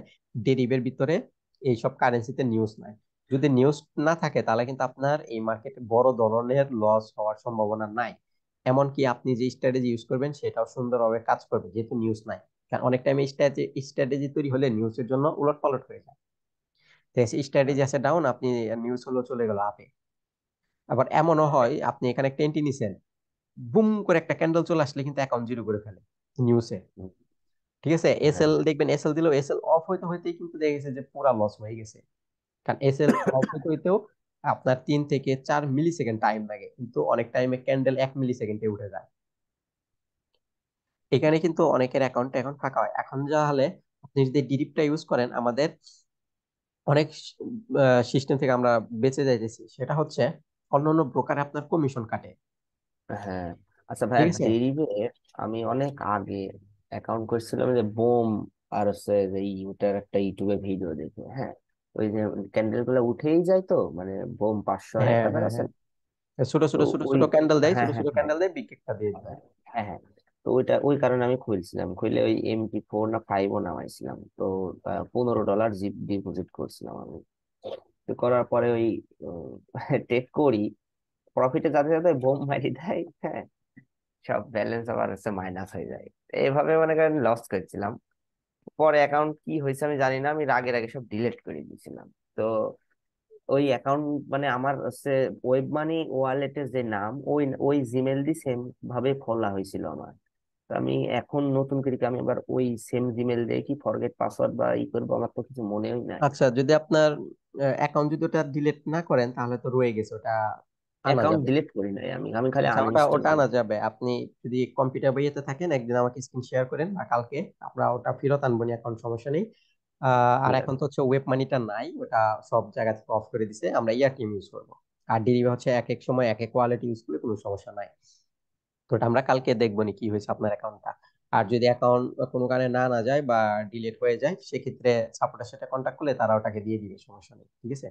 ডেরিভের ভিতরে এইসব কারেন্সিতে নিউজ নাই। যদি নিউজ না থাকে তাহলে কিন্তু আপনার এই মার্কেটে বড় ধরনের লস হওয়ার সম্ভাবনা নাই। এমনকি আপনি যে স্ট্র্যাটেজি ইউজ করবেন সেটাও সুন্দরভাবে কাজ করবে, যেহেতু নিউজ নাই। কারণ অনেক টাইম স্ট্র্যাটেজি তৈরি হলে নিউজের জন্য উলট পালট হয়ে যায়। স্ট্র্যাটেজি আছে ডাউন, আপনি নিউজ হলো চলে গেল আপে। আবার এমনও হয় আপনি এখানে একটা এন্ট্রি নিছেন, বুম করে একটা ক্যান্ডেল চলে আসলে কিন্তু অ্যাকাউন্ট জিরো করে ফেলে নিউজে। ঠিক আছে, হ্যাঁ। এসএল দেখবেন, এসএল দিলেও এসএল অফ হইতে হইতেই কিন্তু দেখে গেছে যে পুরা লস হয়ে গেছে। কারণ এসএল অফ হইতে হইতেও আপনার 3 থেকে 4 মিলি সেকেন্ড টাইম লাগে, কিন্তু অনেক টাইমে ক্যান্ডেল 1 মিলি সেকেন্ডে উঠে যায়। এখানে কিন্তু অনেকের অ্যাকাউন্ট এখন ফাঁকা হয়। এখন যা হলে আপনি যদি ডিরিপটা ইউজ করেন, আমাদের অনেক সিস্টেম থেকে আমরা বেঁচে যাইতেছি, সেটা হচ্ছে অন্যান্য ব্রোকার আপনার কমিশন কাটে। হ্যাঁ। আচ্ছা ভাই, ঠিক আছে, ডেরিভে আমি অনেক আগে অ্যাকাউন্ট করছিলাম, যে বোম আর হচ্ছে যে ইউটার একটা ইউটিউবে ভিডিও দেখে, হ্যাঁ, ওই যে ক্যান্ডেল গুলো উঠেই যায় তো, মানে বোম 500 আর এক হ্যাঁ হাজার হ্যাঁ আছে। হ্যাঁ, ছোট তো ছোট ছোট ওই, ছোট ক্যান্ডেল দেয়, হ্যাঁ ছোট হ্যাঁ ছোট হ্যাঁ ক্যান্ডেল দেয়, বিগ একটা দিয়ে দিবে। হ্যাঁ হ্যাঁ। তো ওই কারণে আমি খুলছিলাম, খুলে ওই MT4 না 5ও নামাইছিলাম। তো $15 জিপ ডিপোজিট করছিলাম আমি। তো করার পরে ওই টেক করি, প্রফিটে যাতে যাতে বোম মারি দেয়, হ্যাঁ, সব ব্যালেন্স আবার হচ্ছে মাইনাস হয়ে যায়। তো এইভাবে মনে করেন লস করছিলাম। পরে অ্যাকাউন্ট কি হয়েছে আমি জানি না, আমি রাগের আগে সব ডিলিট করে দিয়েছিলাম। তো ওই অ্যাকাউন্ট মানে আমার হচ্ছে ওয়েব মানি ওয়ালেটের যে নাম, ওই ওই জিমেল দিয়ে সেম ভাবে খোলা হয়েছিল আমার। তো আমি এখন নতুন করে কি আমি আবার ওই সেম জিমেল দিয়ে কি ফরগেট পাসওয়ার্ড বা ই করবো? আমার তো কিছু মনেই নাই। আচ্ছা, যদি আপনার অ্যাকাউন্ট যদি ওটা ডিলিট না করেন তাহলে তো রয়ে গেছে, ওটা আনা অ্যাকাউন্ট যাবে। ডিলিট করি নাই আমি, আমি খালি আচ্ছা, ওটা আনইনস্টল ওটা আনা করি। যাবে। আপনি যদি কম্পিউটার বইয়েতে থাকেন একদিন আমাকে স্ক্রিন শেয়ার করেন, বা কালকে আমরা ওটা ফেরত আনবো না, এখন সমস্যা নেই। আর ঠিক এখন আছে। তো হচ্ছে ওয়েব মানিটা নাই, ওটা সব জায়গা থেকে অফ করে দিছে, আমরা ইয়ারটিম ইউজ করবো। আর ডিরিবে হচ্ছে এক এক সময় এক এক কোয়ালিটি ইউজ করলে কোনো সমস্যা নাই। তো ওটা আমরা কালকে দেখবো নি কি হয়েছে আপনার অ্যাকাউন্টটা। আর যদি অ্যাকাউন্ট কোনো কারণে না না যায় বা ডিলিট হয়ে যায়, সেক্ষেত্রে সাপোর্টের সাথে কন্ট্যাক্ট করলে তারা ওটাকে দিয়ে দিবে, সমস্যা নেই, ঠিক আছে।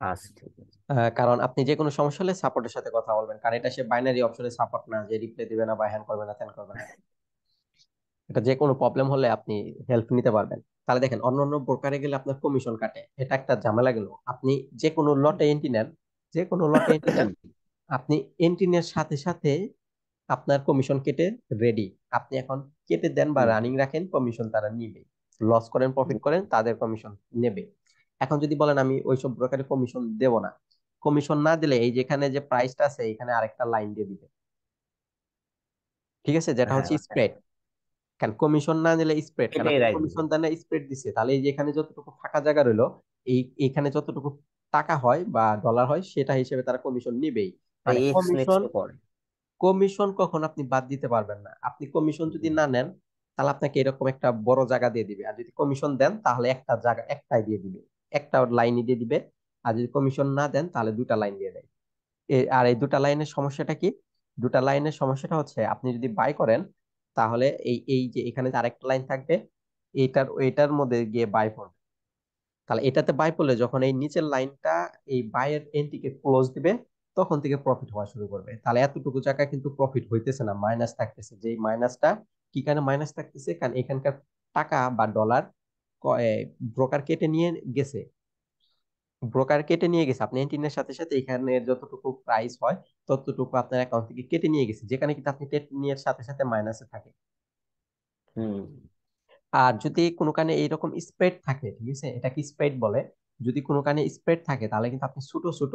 আচ্ছা ঠিক আছে। কারণ আপনি যে কোনো সমস্যা হলে সাপোর্টের সাথে কথা বলবেন, কারণ এটা সে বাইনারি অপশনে সাপোর্ট না যে রিপ্লাই দিবে না বা হ্যান করবে না ত্যান করবে না। এটা যে কোনো প্রবলেম হলে আপনি হেল্প নিতে পারবেন। তাহলে দেখেন, অন্য অন্য ব্রোকারে গেলে আপনার কমিশন কাটে, এটা একটা ঝামেলা গেল। আপনি যে কোনো লটে এন্ট্রি নেন, যে কোনো লটে এন্ট্রি নেন, আপনি এন্ট্রি নেওয়ার সাথে সাথে আপনার কমিশন কেটে রেডি। আপনি এখন কেটে দেন বা হুম, রানিং রাখেন, কমিশন তারা নিবে। লস করেন প্রফিট করেন, তাদের কমিশন নেবে। এখন যদি বলেন আমি ওইসব ব্রোকারে কমিশন দেব না, কমিশন না দিলে এই যেখানে যে প্রাইসটা আছে এখানে আরেকটা লাইন দিয়ে দিবে, ঠিক আছে, যেটা হ্যাঁ হচ্ছে স্প্রেড। কারণ কমিশন না নিলে স্প্রেড, কারণ এটাই আপনি রাখবো। কমিশন দেন না, স্প্রেড দিচ্ছে, তাহলে এই যে এখানে যতটুকু ফাঁকা জায়গা রইলো, এইখানে যতটুকু টাকা হয় বা ডলার হয় সেটা হিসেবে তারা কমিশন নিবেই। তাই মানে এক্স কমিশন, নেক্সট করে। কমিশন কখন আপনি বাদ দিতে পারবেন না। আপনি কমিশন যদি না নেন তাহলে আপনাকে এরকম একটা বড় জায়গা দিয়ে দিবে, আর যদি কমিশন দেন তাহলে একটা জায়গা একটাই দিয়ে দিবে, একটা লাইনই দিয়ে দিবে। আর যদি কমিশন না দেন তাহলে দুটা লাইন দিয়ে দেয়। আর এই দুটা লাইনের সমস্যাটা কি? দুটা লাইনের সমস্যাটা হচ্ছে আপনি যদি বাই করেন তাহলে এই এই যে এখানে যে আরেকটা লাইন থাকবে, এটার মধ্যে গিয়ে বাই পড়বে। তাহলে এটাতে বাই পড়লে যখন এই নিচের লাইনটা এই বাইয়ের এন্ট্রিকে ক্লোজ দিবে, তখন থেকে প্রফিট হওয়া শুরু করবে। তাহলে এতটুকু জায়গায় কিন্তু প্রফিট হইতেছে না, মাইনাস থাকতেছে। যে মাইনাসটা কি কারণে মাইনাস থাকতেছে? কারণ এখানকার টাকা বা ডলার ব্রোকার কেটে নিয়ে গেছে। ব্রোকার কেটে নিয়ে গেছে, আপনি এন্ট্রিনের সাথে সাথে এখানে যতটুকু প্রাইস হয় ততটুকু আপনার অ্যাকাউন্ট থেকে কেটে নিয়ে গেছে, যেখানে কিন্তু আপনি টেট নিয়ে সাথে সাথে মাইনাসে থাকে। হুম আর যদি কোনো কারণে এইরকম স্প্রেড থাকে, ঠিক আছে, এটাকে স্প্রেড বলে, যদি কোনো কারণে স্প্রেড থাকে তাহলে কিন্তু আপনি ছোট ছোট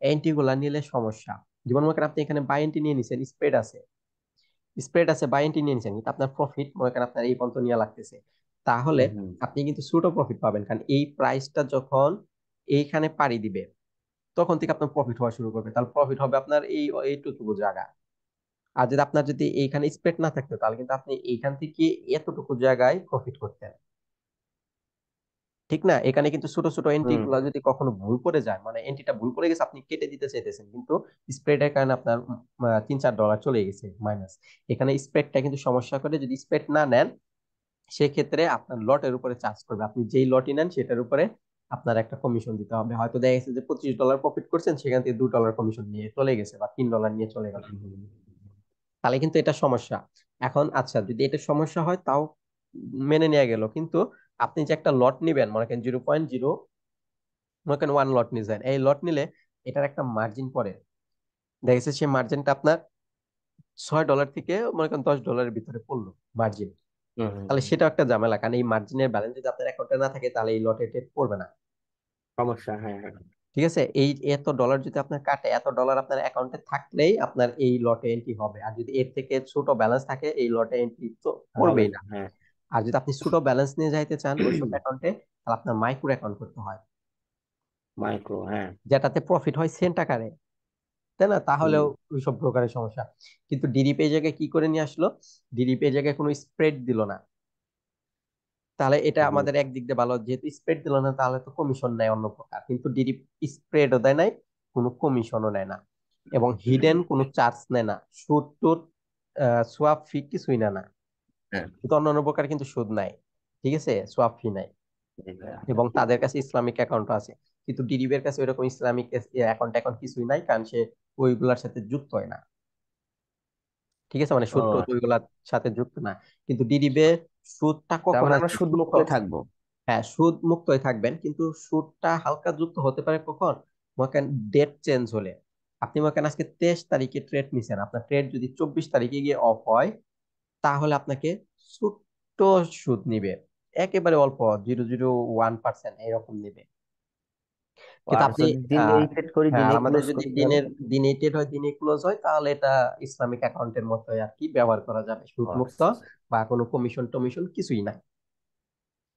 এন্ট্রি গুলা নিলে সমস্যা। যেমন মনে করেন আপনি এখানে বাই এন্ট্রি নিয়ে নিছেন, স্প্রেড আছে, স্প্রেড আছে, বাই এন্ট্রি নিয়ে নিছেন, কিন্তু আপনার প্রফিট মনে করেন আপনার এই পর্যন্ত নিয়ে লাগতেছে, তাহলে হুম হুম আপনি কিন্তু ছোট প্রফিট পাবেন। কারণ এই প্রাইসটা যখন এইখানে পাড়ি দিবে তখন থেকে আপনার প্রফিট হওয়া শুরু করবে, তাহলে প্রফিট হবে আপনার এই এইটুকু জায়গা। আর যদি আপনার যদি এইখানে স্প্রেড না থাকতো তাহলে কিন্তু আপনি এইখান থেকে এতটুকু জায়গায় প্রফিট করতেন, ঠিক না? এখানে কিন্তু ছোট ছোট এন্ট্রি হুম। গুলা যদি কখনো ভুল করে যায়, মানে এন্ট্রিটা ভুল করে গেছে, আপনি কেটে দিতে চাইতেছেন কিন্তু স্প্রেডের কারণে আপনার $3-4 চলে গেছে মাইনাস। এখানে স্প্রেডটা কিন্তু সমস্যা করে, যদি স্প্রেড না নেন সেক্ষেত্রে আপনার লটের উপরে চার্জ করবে। আপনি যেই লটই নেন সেটার উপরে আপনার একটা কমিশন দিতে হবে। হয়তো দেখা গেছে যে $25 প্রফিট করছেন, সেখান থেকে $2 কমিশন নিয়ে চলে গেছে বা $3 নিয়ে চলে গেল, তাহলে কিন্তু এটা সমস্যা। এখন আচ্ছা, যদি এটা সমস্যা হয় তাও মেনে নেওয়া গেল, কিন্তু আপনি যে একটা লট নিবেন, মনে করেন 0.0, মনে করেন 1 লট নিছেন, এই লট নিলে এটার একটা মার্জিন পড়ে, দেখা গেছে সেই মার্জিনটা আপনার $6 থেকে মনে করেন $10 ভিতরে পড়লো মার্জিন। হুম হুম, তাহলে হুম। সেটা একটা ঝামেলা, কারণ এই মার্জিনের ব্যালেন্স যদি আপনার অ্যাকাউন্টে না থাকে তাহলে এই লটে ট্রেড পড়বে না, সমস্যা, হ্যাঁ হ্যাঁ। ঠিক আছে। এই এত ডলার যদি আপনার কাটে, এত ডলার আপনার অ্যাকাউন্টে থাকলেই আপনার এই লটে এন্ট্রি হবে। আর যদি এর থেকে ছোট ব্যালেন্স থাকে এই লটে এন্ট্রি তো হবে করবেই না, না। হ্যাঁ। আর যদি আপনি ছোট ব্যালেন্স নিয়ে যাইতে চান ওইসব অ্যাকাউন্টে, তাহলে আপনার মাইক্রো অ্যাকাউন্ট করতে হয়, মাইক্রো, হ্যাঁ। যেটাতে প্রফিট হয় সেন্ট আকারে, তাই না? হুম তাহলেও ওইসব ব্রোকারের সমস্যা। কিন্তু ডিডিপি এই জায়গায় কি করে নিয়ে আসলো? ডিডিপি এই জায়গায় কোনো স্প্রেড দিল না, তাহলে এটা হুম আমাদের একদিক দিয়ে ভালো, যেহেতু স্প্রেড দিল না তাহলে তো কমিশন নেয় অন্য প্রকার, কিন্তু ডিডিপি স্প্রেডও দেয় নাই, কোনো কমিশনও নেয় না, এবং হিডেন কোনো চার্জ নেয় না, সুদ টুদ সোয়াপ ফি কিছুই না না। হ্যাঁ। কিন্তু অন্যান্য প্রকার কিন্তু সুদ নাই, ঠিক আছে, সোয়াপ ফি নাই, এবং তাদের কাছে ইসলামিক অ্যাকাউন্ট আছে। কিন্তু ডিডিবি এর কাছে ওইরকম ইসলামিক অ্যাকাউন্ট এখন কিছুই নাই, কারণ সে ওইগুলার সাথে যুক্ত হয় না, ঠিক আছে, মানে সুদ টুদ ও, ওইগুলার সাথে যুক্ত না। কিন্তু ডিডিবি সুদটা তার কখন মানে আমরা আছে? সুদ সুদ মুক্তই থাকবো। হ্যাঁ, সুদ মুক্তই থাকবেন, কিন্তু সুদটা হালকা যুক্ত হতে পারে কখন? মনে করেন ডেট চেঞ্জ হলে। আপনি মনে করেন আজকে 23 তারিখে ট্রেড নিছেন, আপনার ট্রেড যদি 24 তারিখে গিয়ে অফ হয় তাহলে আপনাকে ছোট্ট সুদ নিবে, একেবারে অল্প, 0.01% এরকম নিবে। কিন্তু আর আপনি যদি আহ দিনেই ট্রেড করি, হ্যাঁ, আর দিনেই আমাদের ক্লোজ যদি করি তাহলে? দিনে ট্রেড হয়, দিনে ক্লোজ হয়, তাহলে এটা ইসলামিক অ্যাকাউন্টের মতোই আর কি ব্যবহার করা যাবে, সুদ ও মুক্ত, আচ্ছা আচ্ছা। বা কোনো কমিশন টমিশন কিছুই নাই।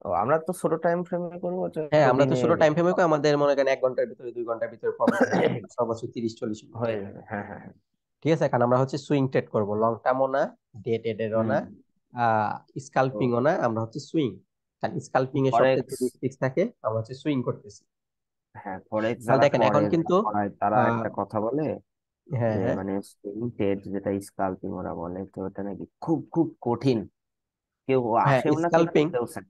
ও আমরা তো ছোট টাইম ফ্রেমে করবো, হ্যাঁ, তো আমরা তো দিনে ছোট টাইম ফ্রেমে আমাদের মনে করেন 1 ঘন্টার ভিতরে 2 ঘন্টার ভিতরে প্রফিট হয়ে যাবে, সর্বোচ্চ 30-40 মিনিট। হয়ে যাবে। হ্যাঁ হ্যাঁ হ্যাঁ। ঠিক আছে, কারণ আমরা হচ্ছে সুইং ট্রেড করবো, লং টার্মও না, ডে ট্রেডেরও না, হুম। তো স্কাল্পিংও না, আমরা হচ্ছে সুইং। কারণ স্কাল্পিং এর সবচেয়ে ফরেক্স, রিস্ক থাকে, আমরা হচ্ছে সুইং করতেছি। হ্যাঁ ফরেক্স তাহলে যারা দেখেন করে, এখন যারা কিন্তু পড়ায়, তারা আহ একটা কথা বলে হ্যাঁ, যে হ্যাঁ, মানে সুইং ট্রেড যেটা স্কাল্পিং ওরা বলে, তো এটা নাকি খুব খুব কঠিন, কেউ হ্যাঁ, আসেও না খেলতে, স্কাল্পিং, কেউ চায়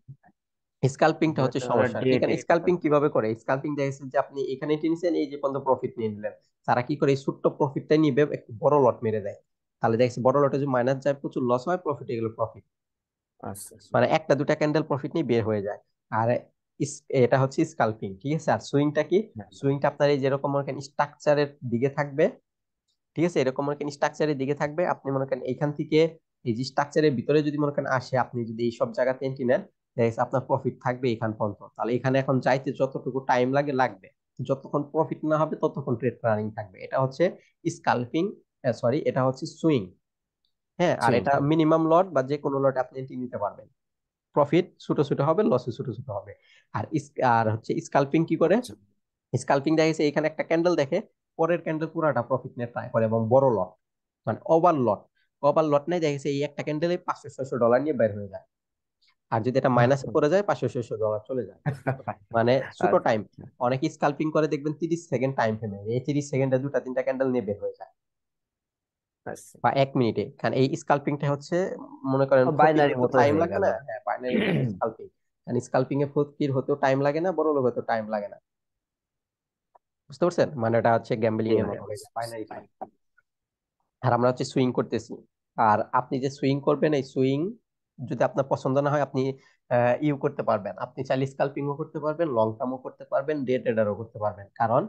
স্কাল্পিংটা না। হচ্ছে এটা ওরা সমস্যা। ডে এখানে ট্রেড স্কাল্পিং করে। কিভাবে করে, স্কাল্পিং দেখেছেন যে আপনি এখানে টেনেছেন, এই যে পর্যন্ত প্রফিট নিয়ে নিলেন, তারা কি করে এই ছোট্ট প্রফিটটা নিবে, একটু বড় লট মেরে দেয়। তাহলে দেখছি বড় লটে যদি মাইনাস যায়, প্রচুর লস হয়, প্রফিট এগুলো প্রফিট, আচ্ছা আচ্ছা। মানে একটা দুটা ক্যান্ডেল প্রফিট নিয়ে বের হয়ে যায়। আর এটা হচ্ছে স্কাল্পিং, ঠিক আছে। আর সুইংটা কি? হ্যাঁ সুইংটা আপনার এই যেরকম মনে করেন স্ট্রাকচারের দিকে থাকবে, ঠিক আছে, এরকম মনে করেন স্ট্রাকচারের দিকে থাকবে, আপনি মনে করেন এইখান থেকে এই যে স্ট্রাকচারের ভিতরে যদি মনে করেন আসে, আপনি যদি এই সব জায়গাতে এন্ট্রি নেন, দেখা যাচ্ছে আপনার প্রফিট থাকবে এখান পর্যন্ত। তাহলে এখানে এখন যাইতে যতটুকু টাইম লাগে লাগবে, যতক্ষণ প্রফিট না হবে ততক্ষণ ট্রেড রানিং থাকবে। এটা হচ্ছে স্কাল্পিং, সরি, এটা হচ্ছে সুইং। হ্যাঁ, আর সুইং। এটা মিনিমাম লট বা যে কোনো লট আপনি এন্ট্রি নিতে পারবেন, প্রফিট ছোট ছোট হবে, লসে ছোট ছোট হবে। আর আর হচ্ছে স্কাল্পিং কি করে? আচ্ছা। স্কাল্পিং দেখা গেছে এখানে একটা ক্যান্ডেল দেখে, পরের ক্যান্ডেল পুরাটা প্রফিট নিয়ে ট্রাই করে, এবং বড় লট, মানে ওভার লট। ওভার লট নেই, দেখা গেছে এই একটা ক্যান্ডেলে $500-600 নিয়ে বের হয়ে যায়। আর যদি এটা মাইনাসে পড়ে যায়, $500-600 চলে যায়। মানে ছোট আচ্ছা টাইম, অনেকে স্কাল্পিং করে দেখবেন 30 সেকেন্ড টাইম ফ্রেমে, এই 30 সেকেন্ডে দুটা তিনটা ক্যান্ডেল নিয়ে বের হয়ে যায়, আচ্ছা। বা 1 মিনিটে। কারণ এই স্কাল্পিংটা হচ্ছে মনে করেন ফকির বাইনারি হতে মতো টাইম হয়ে লাগে গেল। না, হ্যাঁ, বাইনারি মতো স্কাল্পিং। কারণ স্কাল্পিং এ ফকির হতেও টাইম লাগে না, বড় লোক হতেও টাইম লাগে না, বুঝতে পারছেন? মানে এটা হচ্ছে গ্যাম্বলিং জি এর ভাই। মতো হয়ে যায়, বাইনারি টাইম। আর আমরা হচ্ছে সুইং করতেছি। আর আপনি যে সুইং করবেন, এই সুইং যদি আপনার পছন্দ না হয়, আপনি করতে পারবেন, আপনি চাইলে স্কাল্পিংও করতে পারবেন, লং টার্মও করতে পারবেন, ডে ট্রেডারও করতে পারবেন। কারণ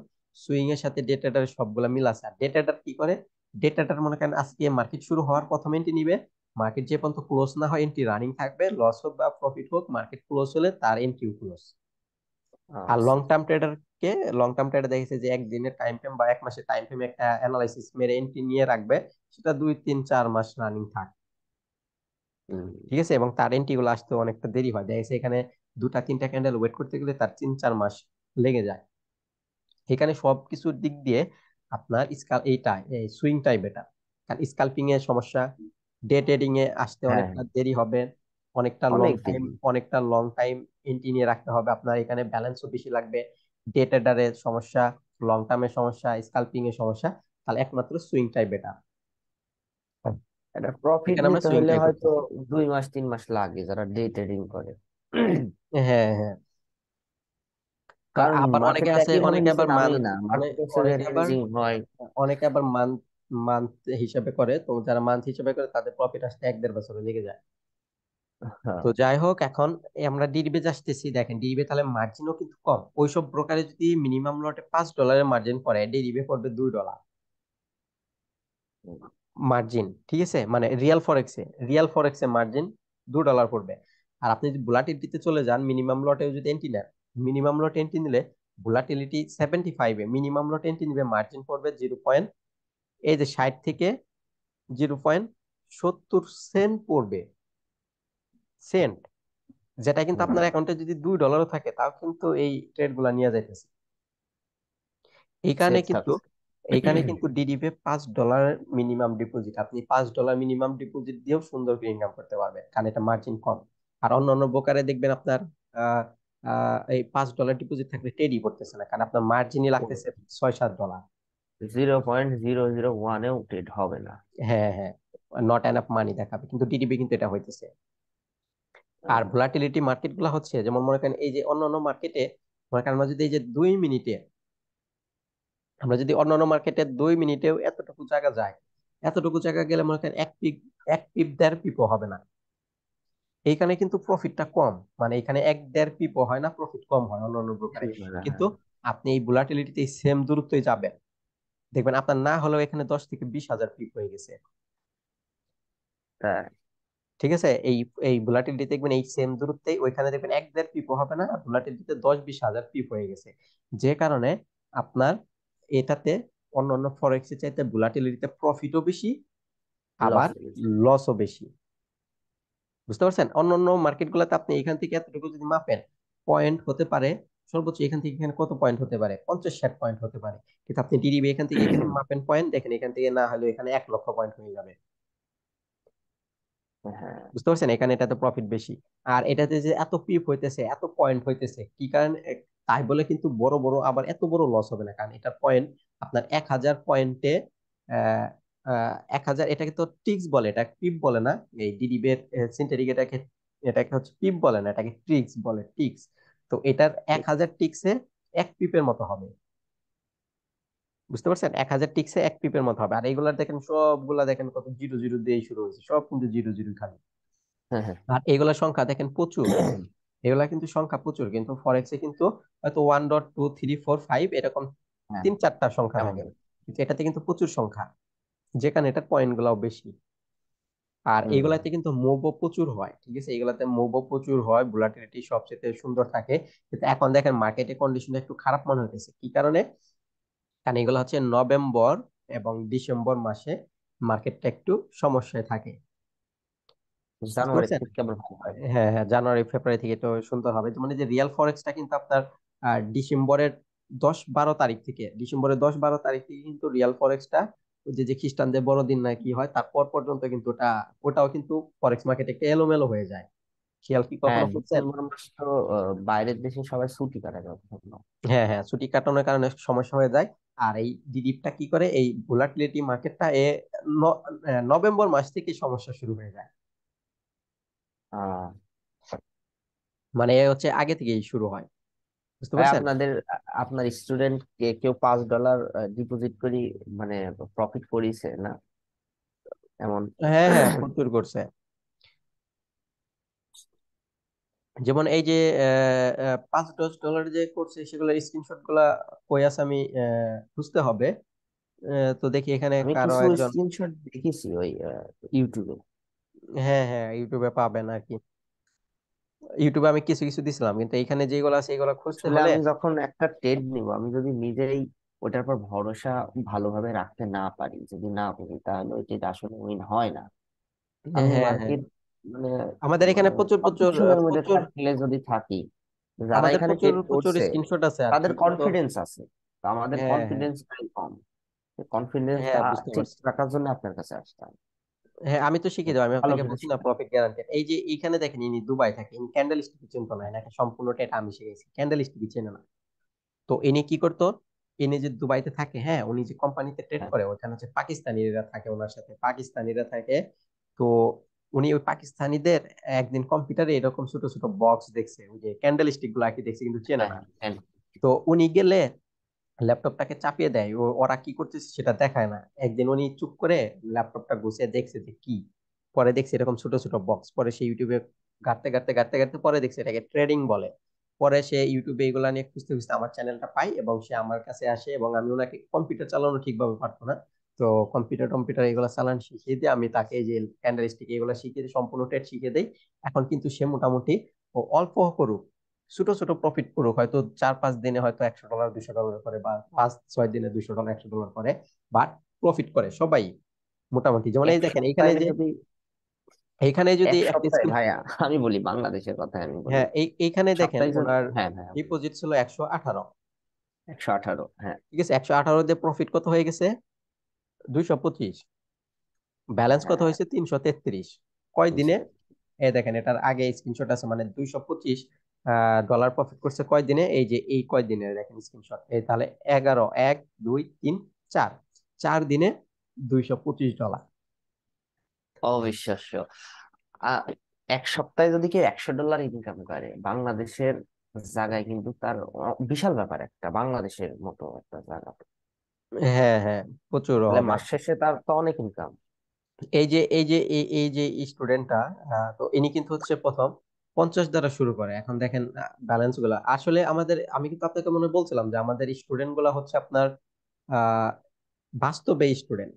সুইং এর সাথে ডে ট্রেডারের সবগুলা মিল আছে। আর ডে ট্রেডার কি করে? ডে ট্রেডার মনে করেন আজকে মার্কেট শুরু হওয়ার প্রথম এন্ট্রি নিবে, মার্কেট যে পর্যন্ত ক্লোজ না হয় এন্ট্রি রানিং থাকবে, লস হোক বা প্রফিট হোক, মার্কেট ক্লোজ হলে তার এন্ট্রিও ক্লোজ। আর আচ্ছা। লং টার্ম ট্রেডার দেখেছে যে একদিনের টাইম ফ্রেম বা 1 মাসের টাইম ফ্রেম একটা অ্যানালাইসিস মেরে এন্ট্রি নিয়ে রাখবে, সেটা 2-3-4 মাস রানিং থাক, হুম। ঠিক আছে, এবং তার এন্ট্রি গুলো আসতে অনেকটা দেরি হয়, দেখেছে এখানে দুটা তিনটা ক্যান্ডেল ওয়েট করতে গেলে তার 3-4 মাস লেগে যায়। এখানে সবকিছুর দিক দিয়ে আপনার এই সুইংটাই বেটার। কারণ স্কাল্পিং এর সমস্যা, ডে ট্রেডিং এ আসতে হ্যাঁ, অনেকটা দেরি হবে, অনেক দিন। অনেকটা লং টাইম এন্ট্রি নিয়ে রাখতে হবে, আপনার এখানে ব্যালেন্সও বেশি লাগবে। ডে ট্রেডারের সমস্যা, লং টার্মের সমস্যা, স্কাল্পিং এর সমস্যা, তাহলে একমাত্র সুইংটাই বেটার। এটা প্রফিট এখানে আমরা নিতে হলে সুইংটাই হয়তো করতেছি। 2 মাস 3 মাস লাগে যারা ডে ট্রেডিং করে। হ্যাঁ, হ্যাঁ। আর কারণ আবার অনেকে মার্কেটটা আছে, একই ভাবে অনেকে নিচে আবার নামেই না, অনেক মার্কেট হচ্ছে যে অনেকে আবার রেঞ্জিং হয়। অনেকে আবার মান্থ হিসাবে করে, তো যারা মান্থ হিসাবে করে তাদের প্রফিট আসতে 1-1.5 বছর লেগে যায়। হ্যাঁ। তো যাই হোক, এখন আমরা ডিরিভেজ আসতেছি, দেখেন ডিরিভে তাহলে মার্জিনও কিন্তু কম। ওইসব ব্রোকারে যদি মিনিমাম লটে $5 মার্জিন করে, ডিরিভে পড়বে $2 মার্জিন, ঠিক আছে, মানে রিয়াল ফরেক্সে মার্জিন $2 পড়বে। আর আপনি যদি ভোলাটিলিটিতে চলে যান, মিনিমাম লটেও যদি এন্ট্রি নেন, মিনিমাম লট এন্ট্রি নিলে ভোলাটিলিটি 75-এ মিনিমাম লট এন্ট্রি নিবে, মার্জিন পড়বে 0. এই যে 60 থেকে 0.70 সেন্ট পড়বে, সেন্ট, যেটা কিন্তু হুম। আপনার অ্যাকাউন্টে যদি $2 থাকে, তাও কিন্তু এই ট্রেড গুলা নিয়ে যাইতেছে। এই কারণে সেফ কিন্তু থাকছে। ডিডিপে $5 মিনিমাম ডিপোজিট, আপনি $5 মিনিমাম ডিপোজিট দিয়েও সুন্দর করে ইনকাম করতে পারবেন, কারণ এটা মার্জিন কম। আর অন্যান্য ব্রোকারে দেখবেন আপনার আহ এই $5 ডিপোজিট থাকলে টেডি করতেছে না, কারণ আপনার মার্জিনই লাগতেছে $6-7। 0.001-এও ট্রেড হবে না। হ্যাঁ, হ্যাঁ, নট এনাফ মানি দেখাবে, কিন্তু ডিডিপি কিন্তু এটা হইতেছে। আর ভোলাটিলিটি মার্কেট গুলা হচ্ছে যেমন মনে করেন এই যে অন্যান্য মার্কেটে, মনে করেন আমরা যদি এই যে 2 মিনিটে, আমরা যদি অন্যান্য মার্কেটে 2 মিনিটেও এতটুকু জায়গা যায়, এতটুকু জায়গা গেলে মনে করেন এক পিপ দেড় পিপও হবে না। এইখানে কিন্তু প্রফিটটা কম, মানে এখানে 1-1.5 পিপও হয় না, প্রফিট কম হয় অন্যান্য ব্রোকারে। কিছুই হয় না, কিন্তু হ্যাঁ। আপনি এই ভোলাটিলিটিতে সেম দূরত্বই যাবেন, দেখবেন আপনার না হলেও এখানে 10 থেকে 20 হাজার পিপ হয়ে গেছে। তাই? ঠিক আছে। এই এই ভোলাটিলিটি দেখবেন এই সেম দূরত্বে ওইখানে দেখবেন 1-1.5 পিপও হবে না, ভোলাটিলিটিতে 10-20 হাজার পিপ হয়ে গেছে। যে কারণে আপনার এটাতে অন্য অন্য ফরেক্স এর চাইতে ভোলাটিলিটিতে প্রফিটও বেশি, আবার লস। লসও বেশি। বুঝতে পারছেন? অন্য অন্য মার্কেট গুলাতে আপনি এখান থেকে এতটুকু যদি মাপেন, পয়েন্ট হতে পারে সর্বোচ্চ এখান থেকে এখানে কত পয়েন্ট হতে পারে, 50-60 পয়েন্ট হতে পারে। কিন্তু আপনি ডিডিবি এখান থেকে এখানে মাপেন পয়েন্ট, দেখেন এখান থেকে না হলে এখানে 1 লক্ষ পয়েন্ট হয়ে যাবে। হ্যাঁ বুঝতে পারছেন? এখানে এটাতে প্রফিট বেশি। আর এটাতে যে এত পিপ হইতেছে, এত পয়েন্ট হইতেছে, কি কারণে তাই বলে কিন্তু বড় বড় আবার এত বড় লস হবে না, কারণ এটা পয়েন্ট আপনার 1,000 পয়েন্টে আহ 1,000, এটাকে তো টিক্স বলে, এটা পিপ বলে না। এই ডিডিবি এর সিন্থেটিক এটাকে, এটাকে হচ্ছে পিপ বলে না, এটাকে ট্রিক্স বলে, টিক্স। তো এটার 1,000 টিক্সে 1 পিপের মতো হবে। বুঝতে পারছেন? 1,000 টিক্সে 1 পিপের মতো হবে। আর এইগুলা দেখেন সবগুলা দেখেন কত জিরো জিরো দিয়ে শুরু হয়েছে, সব কিন্তু জিরো জিরো খালি। হ্যাঁ হ্যাঁ। আর এগুলোর সংখ্যা দেখেন প্রচুর, এগুলা কিন্তু সংখ্যা প্রচুর, কিন্তু ফরেক্সে কিন্তু হয়তো 1.2 3 4 5 এরকম হ্যাঁ 3-4টা সংখ্যা এমন। থাকে, কিন্তু এটাতে কিন্তু প্রচুর সংখ্যা, যেখানে এটার পয়েন্ট গুলাও বেশি। আর হুম। এইগুলাতে কিন্তু মুভও প্রচুর হয়, ঠিক আছে, এগুলাতে মুভও প্রচুর হয়, ভোলাটিলিটি সবচেয়ে সুন্দর থাকে। কিন্তু এখন দেখেন মার্কেটের কন্ডিশনটা একটু খারাপ মনে হইতেছে, কি কারণে? কারণ এগুলো হচ্ছে নভেম্বর এবং ডিসেম্বর মাসে মার্কেটটা একটু সমস্যায় থাকে। বুঝতে জানুয়ারি পারছেন? থেকে আবার ভালো হয়। হ্যাঁ হ্যাঁ, জানুয়ারি ফেব্রুয়ারি থেকে তো সুন্দর হবে। মানে যে রিয়েল ফরেক্সটা কিন্তু আপনার ডিসেম্বরের 10-12 তারিখ থেকে, ডিসেম্বরের 10-12 তারিখ থেকে কিন্তু রিয়েল ফরেক্সটা, ওই যে যে খ্রিস্টানদের বড়দিন না কি হয় তারপর পর্যন্ত কিন্তু ওটাও কিন্তু ফরেক্স মার্কেট একটা এলোমেলো হয়ে যায়। খেয়াল কি হ্যাঁ কখনো করছেন? ডিসেম্বর মাস তো বাইরের দেশে সবাই ছুটি কাটায় তখন। হ্যাঁ হ্যাঁ, ছুটি কাটানোর কারণে সমস্যা হয়ে যায়। আর এই ডিডিপটা কি করে, এই ভোলাটিলিটি মার্কেটটা নভেম্বর মাস থেকে সমস্যা শুরু হয়ে যায়। আহ মানে এ হচ্ছে আগে থেকেই শুরু হয়। বুঝতে ভাই পারছেন? আপনাদের আপনার স্টুডেন্ট কে কেউ $5 ডিপোজিট করি মানে প্রফিট করিয়েছে না এমন? হ্যাঁ হ্যাঁ, প্রচুর করছে। যেমন এই যে $5 যে করছে সেগুলোর স্ক্রিনশট গুলা কই আছে, আমি খুঁজতে হবে। তো দেখি এখানে আমি কারো কিছু একজন, স্ক্রিনশট দেখেছি ওই ইউটিউবে। হ্যাঁ হ্যাঁ, ইউটিউবে পাবেন আর কি। ইউটিউবে আমি কিছু কিছু দিছিলাম, কিন্তু এখানে যেগুলো আছে এগুলো খুঁজতে আসলে হলে, আমি যখন একটা ট্রেড নিব, আমি যদি নিজেই ওটার পর ভরসা ভালোভাবে রাখতে না পারি, যদি না বুঝি, তাহলে ওই ট্রেড আসলে উইন হয় না। আমি হ্যাঁ হ্যাঁ, মার্কেট মানে আমাদের এখানে প্রচুর প্রচুর কম্পিটিশনের মধ্যে প্রচুর, থাকলে যদি থাকি, যারা আমাদের এখানে প্রচুর ট্রেড প্রচুর করছে স্ক্রিনশট আছে আর তাদের কি, কিন্তু কনফিডেন্স আছে, তো আমাদের হ্যাঁ হ্যাঁ কনফিডেন্সটাই কম। কনফিডেন্সটা হ্যাঁ, বুঝতে ঠিক পারছি। রাখার জন্য আপনার কাছে আসতাম। হ্যাঁ, আমি তো শিখিয়ে দেবো, আমি ভালো আপনাকে কিছু বলছি না শেখান। Profit guaranteed. এই যে এইখানে দেখেন ইনি দুবাই থাকে, ইনি ক্যান্ডেল স্টিক চিনতো না, এনাকে সম্পূর্ণটা এটা আমি শিখেছি, ক্যান্ডেল স্টিক চেনে না। তো ইনি কি করতো, ইনি যে দুবাইতে থাকে, হ্যাঁ, উনি যে কোম্পানিতে ট্রেড হ্যাঁ করে ওখানে হচ্ছে পাকিস্তানিরা থাকে, ওনার সাথে পাকিস্তানিরা থাকে। তো উনি ওই পাকিস্তানিদের একদিন কম্পিউটারে এরকম ছোট ছোট বক্স দেখছে, ওই যে ক্যান্ডেল স্টিক গুলো আর কি দেখছে, কিন্তু চেনে হ্যাঁ না। হ্যাঁ। তো উনি গেলে ল্যাপটপটাকে চাপিয়ে দেয়, ওরা কি করতেছে সেটা দেখায় না। একদিন উনি চুপ করে ল্যাপটপটা গুছিয়ে দেখছে যে কি, পরে দেখছে এরকম ছোট ছোট বক্স, পরে সে ইউটিউবে ঘাটতে ঘাটতে ঘাটতে ঘাটতে পরে দেখছে এটাকে ট্রেডিং বলে। পরে সে ইউটিউবে এগুলা নিয়ে খুঁজতে খুঁজতে আমার চ্যানেলটা পাই, এবং সে আমার কাছে আসে, এবং আমি ওনাকে কম্পিউটার চালানো ঠিকভাবে পারতো না। তো কম্পিউটার এগুলা চালান শিখিয়ে দিয়ে আমি তাকে এই যে ক্যান্ডেল স্টিক এগুলা শিখিয়ে দিই, সম্পূর্ণ ট্রেড শিখিয়ে দেই। এখন কিন্তু সে মোটামুটি ও অল্প করুক, ছোট ছোট প্রফিট করুক, হয়তো 4-5 দিনে হয়তো $100 $200 করে, বা 5-6 দিনে $200 $100 করে, বাট প্রফিট করে সবাই মোটামুটি। যেমন এক এই দেখেন এইখানে সপ্তাহে যে, যদি এইখানে যদি এক একটা সপ্তাহে স্ক্রিন, ভাইয়া, আমি বলি বাংলাদেশের কথা আমি বলি, হ্যাঁ, এইখানে দেখেন সপ্তাহে যদি, ওনার হ্যাঁ হ্যাঁ বলি। ডিপোজিট ছিল 118, 118, হ্যাঁ। ঠিক আছে, 118 দিয়ে প্রফিট কত হয়ে গেছে, 225। ব্যালেন্স কত হ্যাঁ হয়েছে, 333। কয় দিনে? 200। এই দেখেন এটার আগে স্ক্রিনশট আছে, মানে $225 প্রফিট করছে কয় দিনে, এই যে এই কয় দিনে দেখেন স্ক্রিনশট, এই তাহলে 11, 1 2 3 4, 4 দিনে $225। অবিশ্বাস্য। আ- এক সপ্তাহে যদি কেউ $100 ইনকাম করে বাংলাদেশের জায়গায়, কিন্তু তার বিশাল ব্যাপার, একটা বাংলাদেশের মতো একটা জায়গা, হ্যাঁ হ্যাঁ, প্রচুর তাহলে হবে। মাস শেষে তার তো অনেক ইনকাম। এই যে স্টুডেন্টটা, তো ইনি কিন্তু হচ্ছে প্রথম 50 দ্বারা শুরু করে। এখন দেখেন ব্যালেন্স গুলা আসলে আমাদের, আমি কিন্তু আপনাকে মনে হয় বলছিলাম যে আমাদের স্টুডেন্ট গুলা হচ্ছে আপনার আহ বাস্তবে স্টুডেন্ট,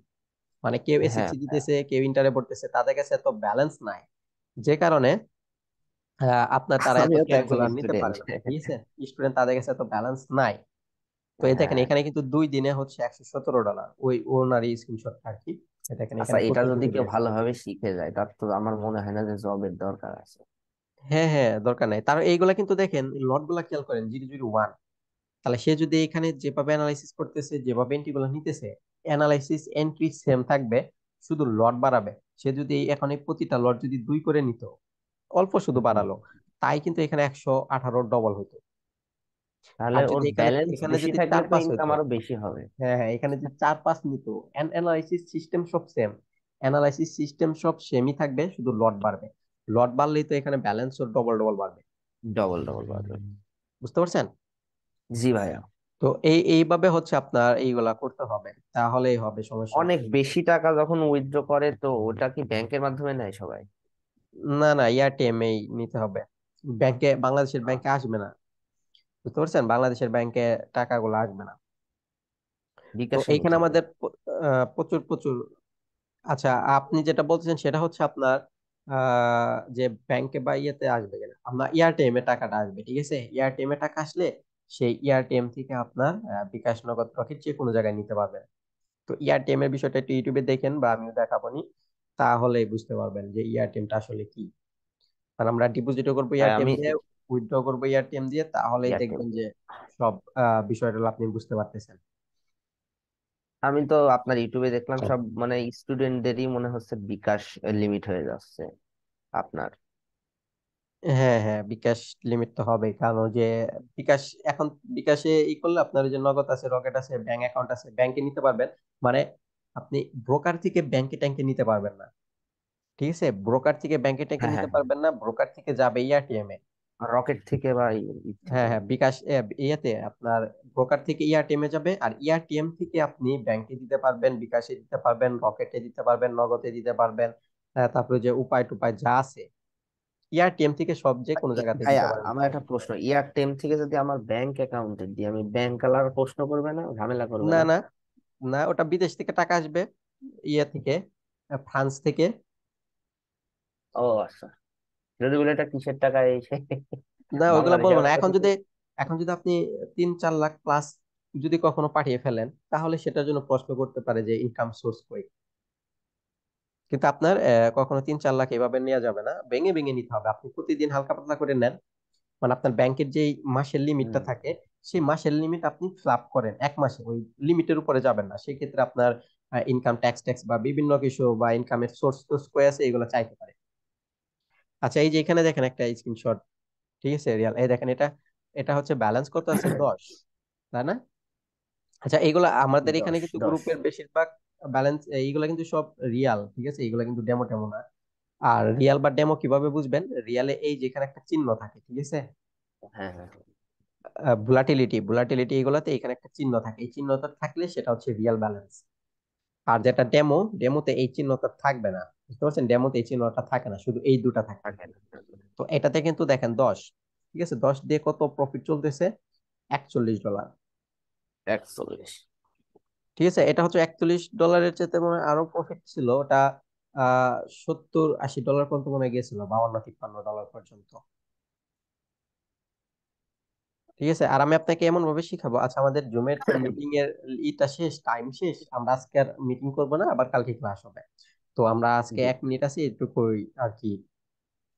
মানে কেউ হ্যাঁ এসএসসি দিতেছে, কেউ ইন্টারে পড়তেছে, তাদের কাছে এত ব্যালেন্স নাই। যে কারণে আপনার তারা এত আমিও তো ট্রেড একজন গুলা নিতে স্টুডেন্ট। পারে না, ঠিক আছে। স্টুডেন্ট তাদের কাছে এত ব্যালেন্স নাই। তো এই দেখেন হ্যাঁ। এখানে কিন্তু 2 দিনে হচ্ছে $117, ওই ওনারই স্ক্রিনশট আর কি। এই দেখেন আচ্ছা, এখানে এটা কোথায় যদি ঢুকে কেউ দিয়েছে। ভালোভাবে শিখে যায় তার তো আমার মনে হয় না যে জবের দরকার আছে। হ্যাঁ হ্যাঁ, দরকার নাই তার এইগুলা, কিন্তু দেখেন লট গুলা খেয়াল করেন 001। তাহলে সে যদি এখানে যেভাবে অ্যানালাইসিস করতেছে, যেভাবে এন্ট্রি গুলো নিতেছে, অ্যানালাইসিস এন্ট্রি সেম থাকবে, শুধু লট বাড়াবে। সে যদি এখন এই প্রতিটা লট যদি 2 করে নিত, অল্প শুধু হুম। বাড়ালো, তাই কিন্তু এখানে 118 ডবল হইতো। তাহলে আর ওর যদি এখানে ব্যালেন্স এখানে বেশি যদি থাকলে চার তো পাঁচ ইনকাম হইতো, আরো বেশি হবে। হ্যাঁ হ্যাঁ, এখানে যদি 4-5 নিত, অ্যানালাইসিস সিস্টেম সব সেম, অ্যানালাইসিস সিস্টেম সব সেমই থাকবে, শুধু লট বাড়বে। লট বাড়লেই তো এখানে ব্যালেন্সও ডবল ডবল বাড়বে। ডবল ডবল বাড়বে। বুঝতে পারছেন? জি ভাইয়া। তো এইভাবে হচ্ছে আপনার এইগুলা করতে হবে, তাহলেই হবে, সমস্যা অনেক হবে। বেশি টাকা যখন উইথড্র করে তো ওটা কি ব্যাংকের মাধ্যমে নেয় সবাই? না না, এয়ারটেম এই নিতে হবে। ব্যাংকে, বাংলাদেশের আহ, ব্যাংকে আসবে না। বুঝতে পারছেন, বাংলাদেশের ব্যাংকে টাকাগুলো আসবে না। তো বিকাশে এইখানে নিতে হবে। আমাদের প্রচুর প্রচুর। আচ্ছা, আপনি যেটা বলতেছেন সেটা হচ্ছে আপনার যে ব্যাংকে বা ইয়েতে আসবে কিনা, আপনার এয়ারটেম এ টাকাটা আসবে, ঠিক আছে। এয়ারটেম এ টাকা আসলে সেই এয়ারটেম থেকে আপনার বিকাশ, নগদ, রকেট যে কোনো জায়গায় নিতে পারবেন। তো এয়ারটেম এর বিষয়টা একটু ইউটিউবে দেখেন, বা আমিও দেখাবো নি, তাহলেই বুঝতে পারবেন যে এয়ারটেমটা আসলে কি। কারণ আমরা ডিপোজিটও করবো ভাই এয়ারটেম আমি দিয়ে, উইথড্র করবো এয়ারটেম দিয়ে, তাহলেই এয়ারটেল, দেখবেন যে সব বিষয়গুলো আপনি বুঝতে পারতেছেন। আমি তো আপনার ইউটিউবে দেখলাম সব মানে স্টুডেন্টদেরই মনে হচ্ছে বিকাশ লিমিট হয়ে যাচ্ছে আপনার। হ্যাঁ হ্যাঁ, বিকাশ লিমিট তো হবে, কারণ যে বিকাশ এখন, বিকাশে ই করলে আপনার ওই যে নগদ আছে, রকেট আছে, ব্যাংক অ্যাকাউন্ট আছে, ব্যাংকে নিতে পারবেন। মানে আপনি ব্রোকার থেকে ব্যাংকে ট্যাঙ্কে নিতে পারবেন না, ঠিক আছে। ব্রোকার থেকে ব্যাংকে ট্যাঙ্কে হ্যাঁ নিতে হ্যাঁ। পারবেন না, ব্রোকার থেকে যাবে এয়ারটিএম এ। রকেট থেকে বা হ্যাঁ থেকে। হ্যাঁ, বিকাশ ইয়েতে আপনার ব্রোকার থেকে এয়ারটিএম এ যাবে, আর এয়ারটিএম থেকে আপনি ব্যাংকে দিতে পারবেন, বিকাশে দিতে পারবেন, রকেটে দিতে পারবেন, নগদে দিতে পারবেন। তারপরে যে উপায় টুপায় যা আছে, এয়ারটিএম থেকে সব যে কোনো জায়গাতে ভাইয়া দিতে পারেন। আমার একটা প্রশ্ন, এয়ারটেল থেকে যদি আমার ব্যাংক অ্যাকাউন্টে দিই আমি, ব্যাংক আলার প্রশ্ন করবে না, ঝামেলা করবে না না? না না, ওটা বিদেশ থেকে টাকা আসবে, ইয়ে থেকে, ফ্রান্স থেকে। ও আচ্ছা। যদি বলে এটা কিসের টাকা এসে না, ওইগুলা বাংলাদেশে বলবো না। আমার এখন কাছে তো। যদি, এখন যদি আপনি 3-4 লাখ প্লাস যদি কখনো পাঠিয়ে ফেলেন, তাহলে সেটার জন্য প্রশ্ন করতে পারে যে ইনকাম সোর্স কই। কিন্তু আপনার কখনো 3-4 লাখ এভাবে নেওয়া যাবে না, ভেঙে ভেঙে নিতে হবে। আপনি প্রতিদিন হালকা পাতলা করে নেন, মানে আপনার ব্যাংকের যে মাসের লিমিটটা হুম। থাকে, সেই মাসের লিমিট আপনি ফ্লাপ করেন 1 মাসে, ওই লিমিটের উপরে যাবেন না। সেক্ষেত্রে আপনার ইনকাম ট্যাক্স ট্যাক্স বা বিভিন্ন কিছু, বা ইনকামের সোর্স টোর্স কই আছে, এগুলো চাইতে পারে। আচ্ছা, এই যে এখানে দেখেন একটা স্ক্রিনশট, ঠিক আছে, রিয়াল, এই দেখেন এটা, এটা হচ্ছে ব্যালেন্স কত আছে, 10, তাই না? আচ্ছা, এগুলা আমাদের এখানে দশ কিন্তু দশ গ্রুপের বেশিরভাগ ব্যালেন্স, এইগুলা কিন্তু সব রিয়াল, ঠিক আছে, এগুলা কিন্তু ডেমো টেমো না। আর রিয়াল বা ডেমো কিভাবে বুঝবেন, রিয়ালে এই যেখানে একটা চিহ্ন থাকে, ঠিক আছে, হ্যাঁ হ্যাঁ। ভোলাটিলিটি, ভোলাটিলিটি, এগুলাতে এখানে একটা চিহ্ন থাকে, এই চিহ্নটা থাকলে সেটা হচ্ছে রিয়াল ব্যালেন্স। আর যেটা ডেমো, ডেমোতে এই চিহ্নটা থাকবে না। বুঝতে পারছেন, ডেমোতে এই চিহ্নটা থাকে না, শুধু এই দুটা থাকে। থাকে না। তো এটাতে কিন্তু দেখেন 10, ঠিক আছে, 10 দিয়ে কত প্রফিট চলতেছে, $41। 41। ঠিক আছে, এটা হচ্ছে $41 চেয়ে মনে হয় আরো প্রফিট ছিল ওটা, 70-80 ডলার পর্যন্ত মনে হয় গেছিল, 52-53 ডলার পর্যন্ত। ঠিক আছে, আর আমি আপনাকে এমন ভাবে শিখাবো। আচ্ছা, আমাদের জুমের তো মিটিং এর ইটা শেষ, টাইম শেষ, আমরা আজকে আর মিটিং করবো না, আবার কালকে ক্লাস হবে। তো আমরা আজকে জি। 1 মিনিট আছে, একটু করি আর কি,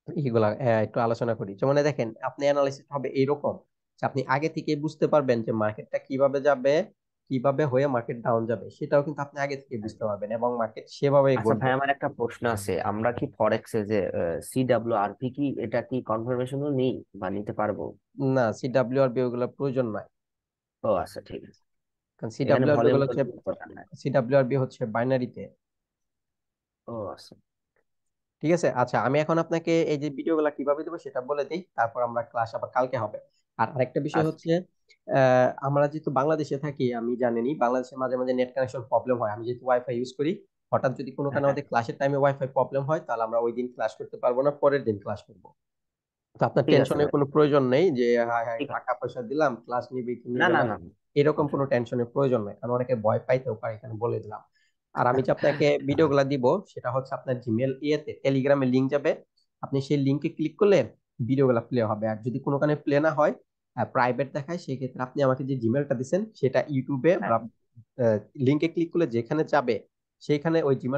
এইগুলা একটু আলোচনা করি। যেমন এই দেখেন, আপনি অ্যানালাইসিস হবে এইরকম যে আপনি আগে থেকে বুঝতে পারবেন যে মার্কেটটা কিভাবে যাবে, কিভাবে হয়ে মার্কেট ডাউন যাবে, সেটাও কিন্তু আপনি আগে থেকে বুঝতে পারবেন, এবং মার্কেট সেভাবেই আচ্ছা ঘটবে। ভাই, আমার একটা প্রশ্ন আছে, আমরা কি ফরেক্সে যে CWRP কি এটা কি কনফার্মেশনও নেই বা নিতে পারবো? না, সিডাব্লিউআরবি ওগুলো প্রয়োজন নাই। ও আচ্ছা, ঠিক আছে। কারণ এখানে সিডাব্লিউআরবি ভলিউম গুলো হচ্ছে, টলিউম দরকার নাই। সিডাব্লিউআরবি হচ্ছে বাইনারিতে। ও আচ্ছা। ঠিক আছে, আচ্ছা, আমি এখন আপনাকে এই যে ভিডিওগুলো কিভাবে দেবো সেটা বলে দিই, তারপর আমরা ক্লাস আবার কালকে হবে। আর আরেকটা বিষয় আচ্ছা হচ্ছে, ঠিক। আমরা যেহেতু বাংলাদেশে থাকি, আমি জানেনই বাংলাদেশে মাঝে মাঝে নেট কানেকশন প্রবলেম হয়। আমি যেহেতু ওয়াইফাই ইউজ করি, হঠাৎ যদি কোনো হ্যাঁ কারণে হ্যাঁ। আমাদের ক্লাসের টাইমে ওয়াইফাই প্রবলেম হয়, তাহলে আমরা ওই দিন ক্লাস করতে পারবো না, পরের দিন ক্লাস করবো। তো আপনার ঠিক আছে টেনশনের ভাই। কোনো প্রয়োজন নেই যে হাই হাই ঠিক আছে। টাকা পয়সা দিলাম, ক্লাস নিবে কি না নিবে না না, না। এরকম সমস্যা কোনো নেই। টেনশনের প্রয়োজন নেই, কারণ অনেকে ভয় পাইতেও পারে, এখানে বলে দিলাম। আর আমি যে আপনাকে ভিডিওগুলো দিব, সেটা হচ্ছে আপনার জিমেল ইয়েতে, টেলিগ্রামে লিংক যাবে, আপনি সেই লিঙ্কে ক্লিক করলে ভিডিওগুলো প্লে হবে। আর যদি কোনোখানে প্লে না হয়, প্রাইভেট দেখায়, সেই ক্ষেত্রে আপনি আমাকে যে জিমেলটা দিচ্ছেন সেটা ইউটিউবে হ্যাঁ। বা লিঙ্কে ক্লিক করলে যেখানে যাবে সেইখানে ওই জিমেল